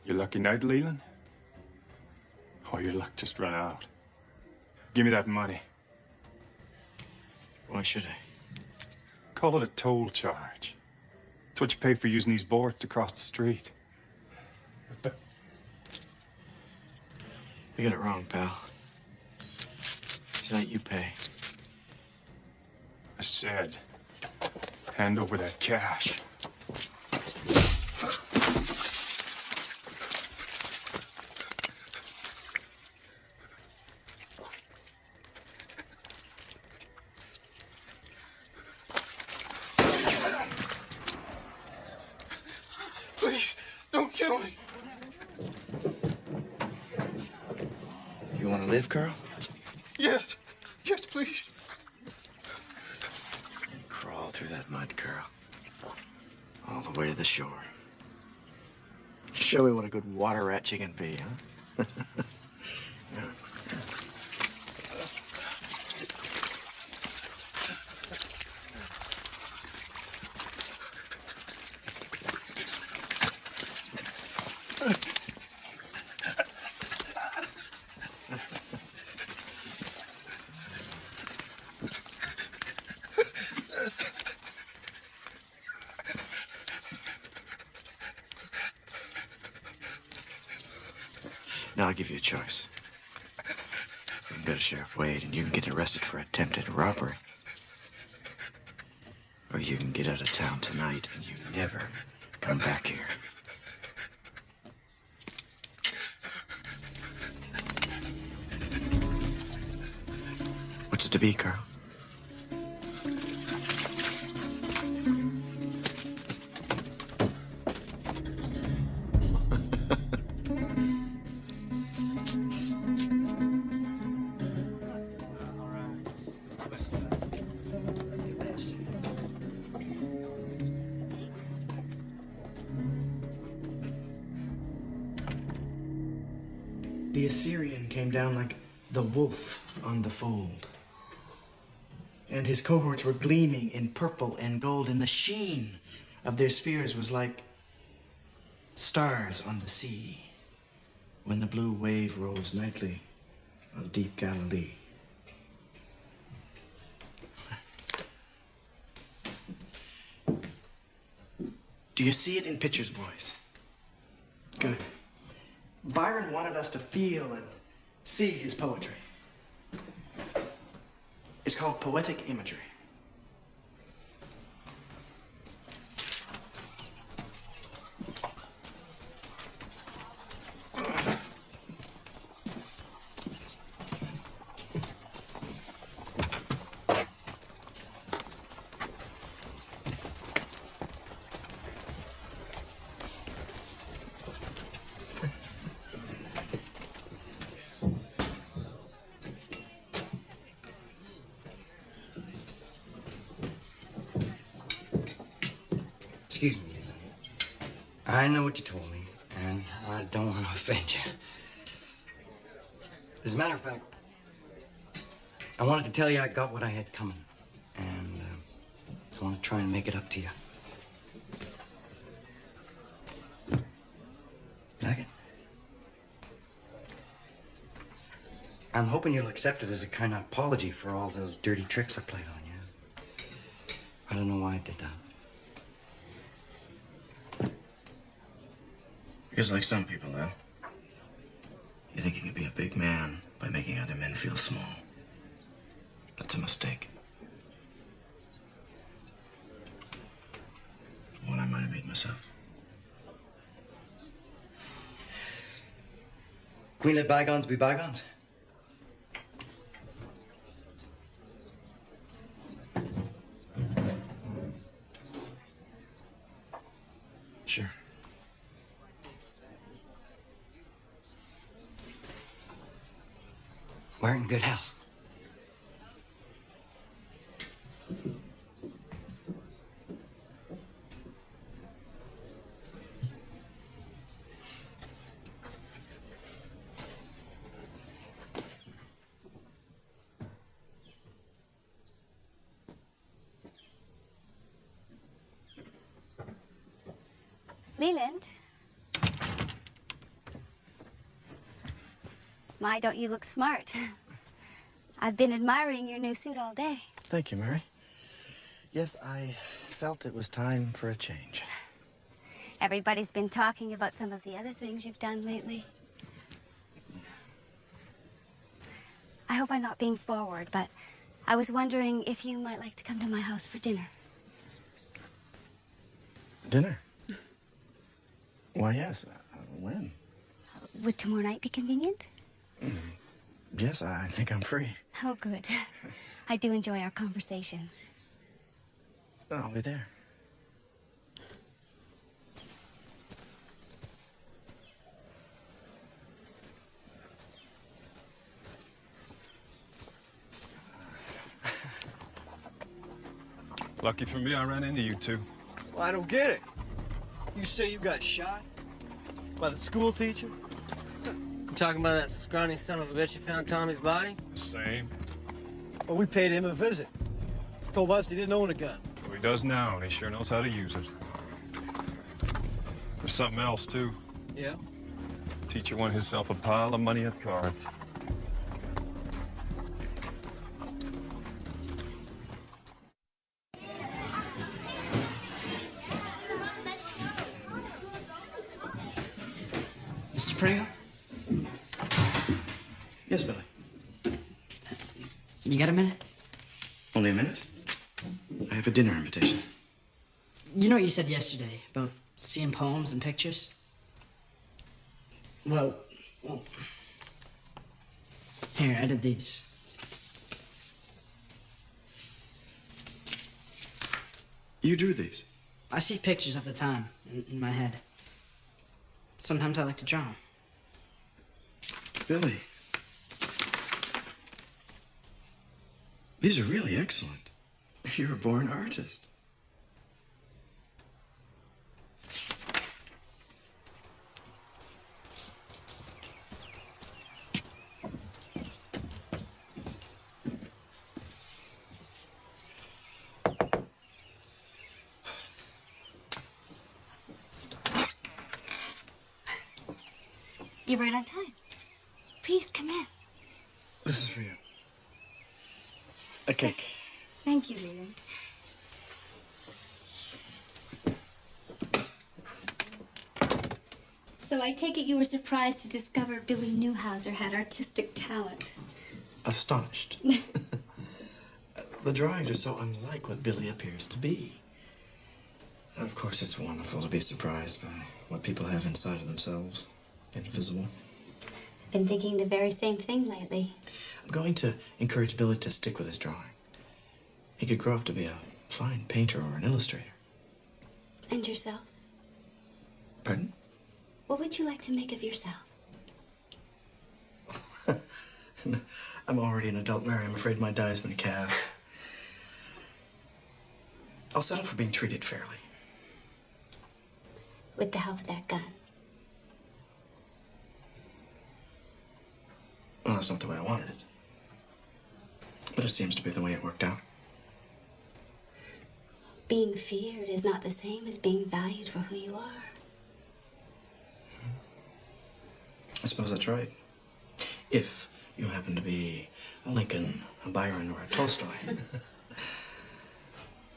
Your lucky night, Leland? Oh, your luck just ran out. Give me that money. Why should I? Call it a toll charge. It's what you pay for using these boards to cross the street. You got it wrong, pal. Tonight you pay. I said, hand over that cash. Please, don't kill me. You want to live, Carl? Yes. Yes, please. Crawl through that mud, Carl. All the way to the shore. Show me what a good water rat you can be, huh? Now I'll give you a choice. You can go to Sheriff Wade and you can get arrested for attempted robbery. Or you can get out of town tonight and you never come back here. What's it to be, Carl? The Assyrian came down like the wolf on the fold. And his cohorts were gleaming in purple and gold, and the sheen of their spears was like stars on the sea when the blue wave rolls nightly on deep Galilee. Do you see it in pictures, boys? Good. Byron wanted us to feel and see his poetry. It's called poetic imagery. Excuse me, Leland. I know what you told me, and I don't want to offend you. As a matter of fact, I wanted to tell you I got what I had coming, and I want to try and make it up to you. Like it? I'm hoping you'll accept it as a kind of apology for all those dirty tricks I played on you. I don't know why I did that. Because like some people, though, you think you can be a big man by making other men feel small. That's a mistake. One I might have made myself. Can we let bygones be bygones? We're in good health. Leland? My, don't you look smart. I've been admiring your new suit all day. Thank you, Mary. Yes, I felt it was time for a change. Everybody's been talking about some of the other things you've done lately. I hope I'm not being forward, but I was wondering if you might like to come to my house for dinner. Dinner? Why, yes. When? Would tomorrow night be convenient? Yes, I think I'm free. Oh, good. I do enjoy our conversations. I'll be there. Lucky for me, I ran into you two. Well, I don't get it. You say you got shot? By the school teacher? You talking about that scrawny son of a bitch who found Tommy's body? Same. Well, we paid him a visit. Told us he didn't own a gun. Well, he does now, and he sure knows how to use it. There's something else, too. Yeah? Teacher won himself a pile of money at cards. Mr. Pringle? Yes, Billy. You got a minute? Only a minute? I have a dinner invitation. You know what you said yesterday about seeing poems and pictures? Well, here, I did these. You drew these? I see pictures of the time in my head. Sometimes I like to draw 'em. Billy. These are really excellent. You're a born artist. You're right on time. Please come in. This is for you. A cake. Thank you, Leland. So I take it you were surprised to discover Billy Newhouser had artistic talent. Astonished. The drawings are so unlike what Billy appears to be. Of course, it's wonderful to be surprised by what people have inside of themselves. Invisible. I've been thinking the very same thing lately. I'm going to encourage Billy to stick with his drawing. He could grow up to be a fine painter or an illustrator. And yourself? Pardon? What would you like to make of yourself? I'm already an adult, Mary. I'm afraid my die has been cast. I'll settle for being treated fairly. With the help of that gun. Well, that's not the way I wanted it. But it seems to be the way it worked out. Being feared is not the same as being valued for who you are. I suppose that's right. If you happen to be a Lincoln, a Byron, or a Tolstoy.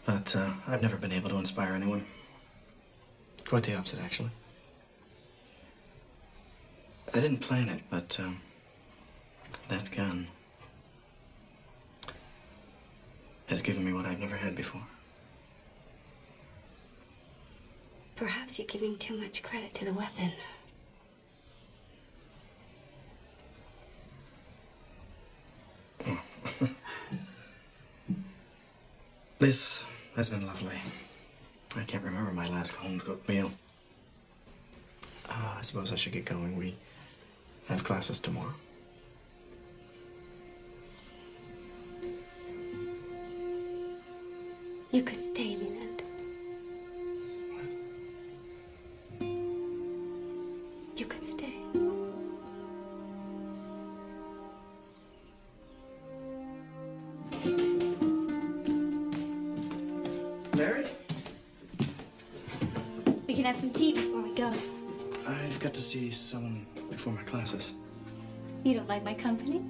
But I've never been able to inspire anyone. Quite the opposite, actually. I didn't plan it, but that gun has given me what I've never had before. Perhaps you're giving too much credit to the weapon. This has been lovely. I can't remember my last home-cooked meal. I suppose I should get going. We have classes tomorrow. You could stay, Leland. You could stay. Mary? We can have some tea before we go. I've got to see someone before my classes. You don't like my company?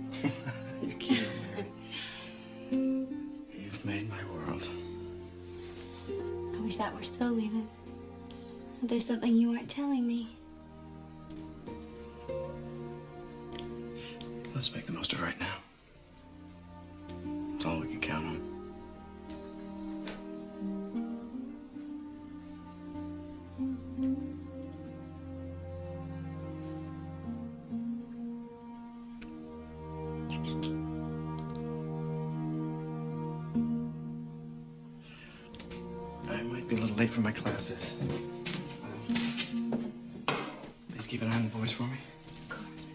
You're kidding, Mary. You've made my world. I wish that were so, Leland. There's something you aren't telling me. Let's make the most of right now. It's all we can count on. I might be a little late for my classes. Please keep an eye on the boys for me. Of course.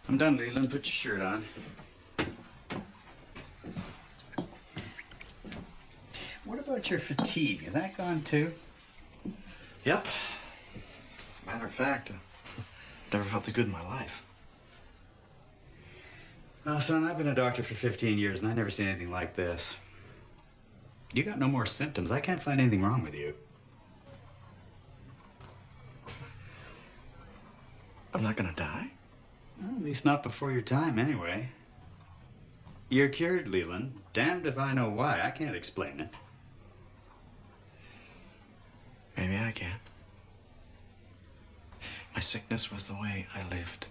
I'm done, Leland. Put your shirt on. What about your fatigue? Is that gone too? Yep. Matter of fact, never felt this good in my life. Oh, son, I've been a doctor for 15 years and I've never seen anything like this. You got no more symptoms. I can't find anything wrong with you. I'm not gonna die? Well, at least not before your time, anyway. You're cured, Leland. Damned if I know why. I can't explain it. Maybe I can. My sickness was the way I lived.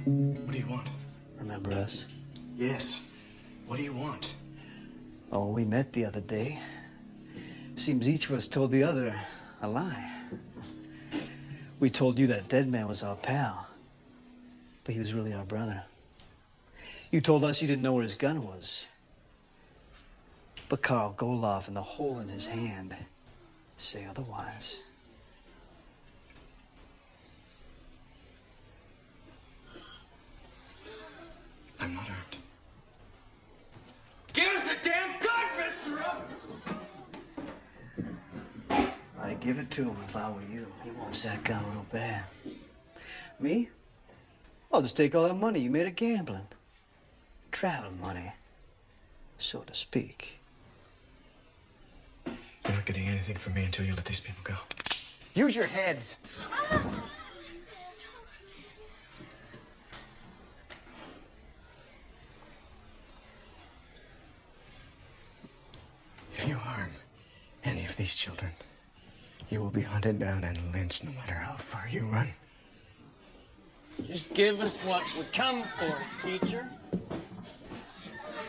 What do you want? Remember us? Yes. What do you want? Oh, we met the other day. Seems each of us told the other a lie. We told you that dead man was our pal, but he was really our brother. You told us you didn't know where his gun was. But Karl Goloff and the hole in his hand say otherwise. I'm not armed. Give us a damn gun, mister! I'd give it to him if I were you. He wants that gun real bad. Me? I'll just take all that money you made at gambling. Travel money, so to speak. You're not getting anything from me until you let these people go. Use your heads. If you harm any of these children, you will be hunted down and lynched no matter how far you run. Just give us what we come for, teacher.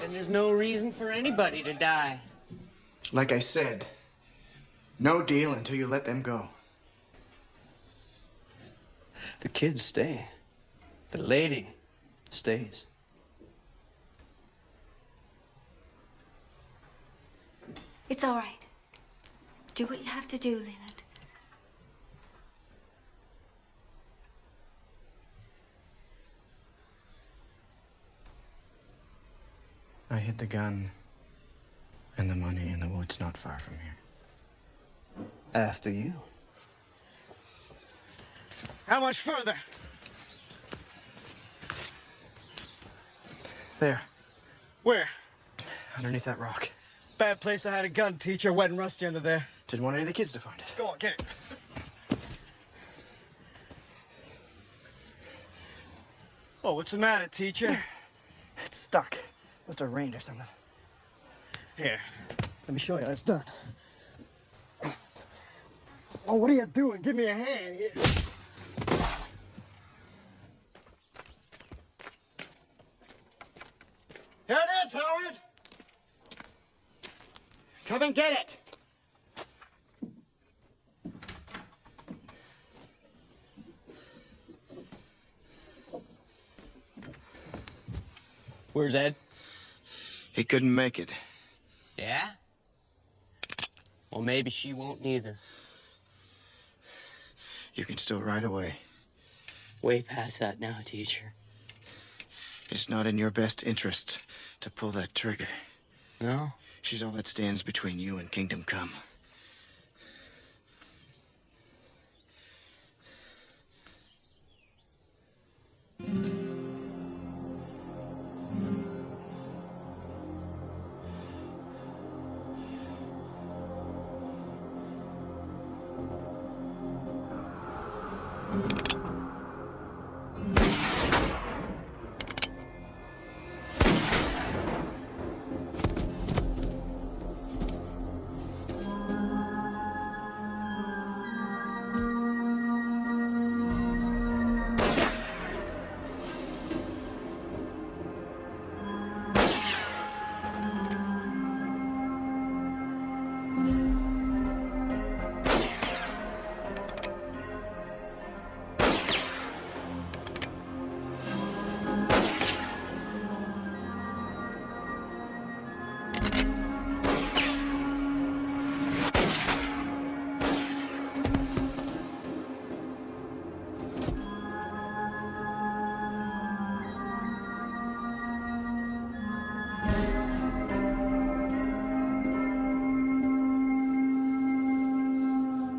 then there's no reason for anybody to die. Like I said, no deal until you let them go. The kids stay. The lady stays. It's all right. Do what you have to do, Leland. I hid the gun and the money in the woods not far from here. After you. How much further? There, Where? underneath that rock. Bad place I had a gun, teacher. Wet and rusty under there. Didn't want any of the kids to find it. Go on, get it. Oh, what's the matter, teacher? It's stuck. Must have rained or something. Here. Let me show you how it's done. Oh, what are you doing? Give me a hand. Here. Here it is, Howard! Come and get it! Where's Ed? He couldn't make it. Yeah? Well, maybe she won't neither. You can still ride away. Way past that now, teacher. It's not in your best interest to pull that trigger. No? She's all that stands between you and Kingdom Come.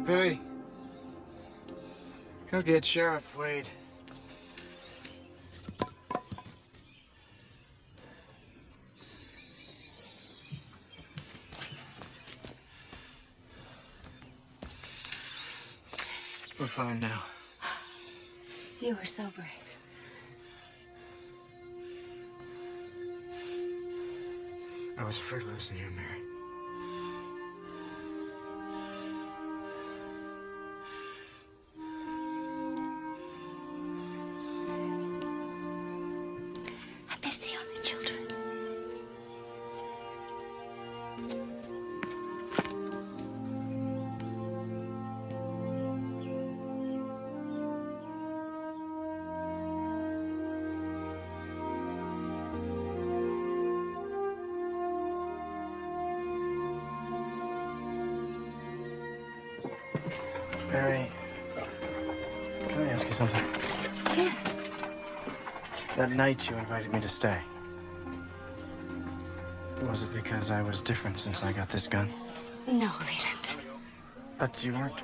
Billy, go get Sheriff Wade. We're fine now. You were so brave. I was afraid of losing you, Mary. I miss the only children. Mary, can I ask you something? Yes. That night you invited me to stay. Was it because I was different since I got this gun? No, Leland. But you weren't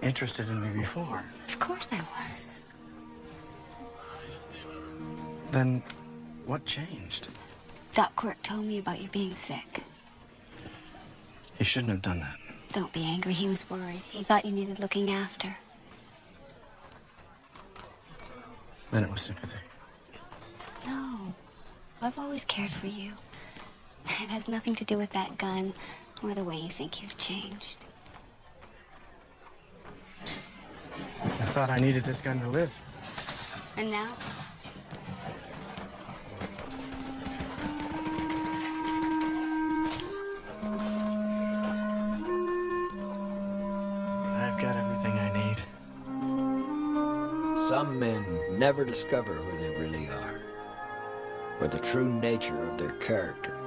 interested in me before. Of course I was. Then what changed? Doc Quirk told me about you being sick. He shouldn't have done that. Don't be angry. He was worried. He thought you needed looking after. Then it was sympathy. No. I've always cared for you. It has nothing to do with that gun or the way you think you've changed. I thought I needed this gun to live. And now? Some men never discover who they really are, or the true nature of their character.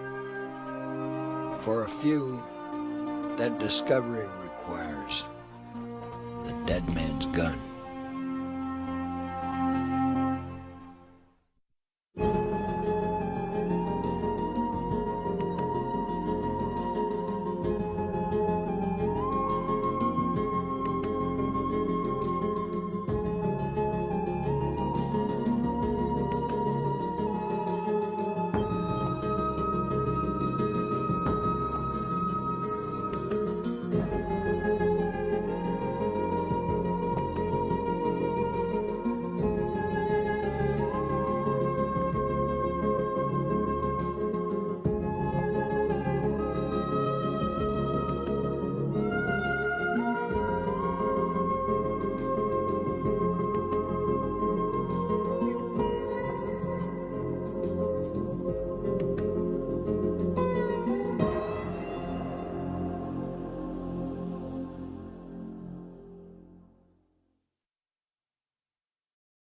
For a few, that discovery requires the dead man's gun.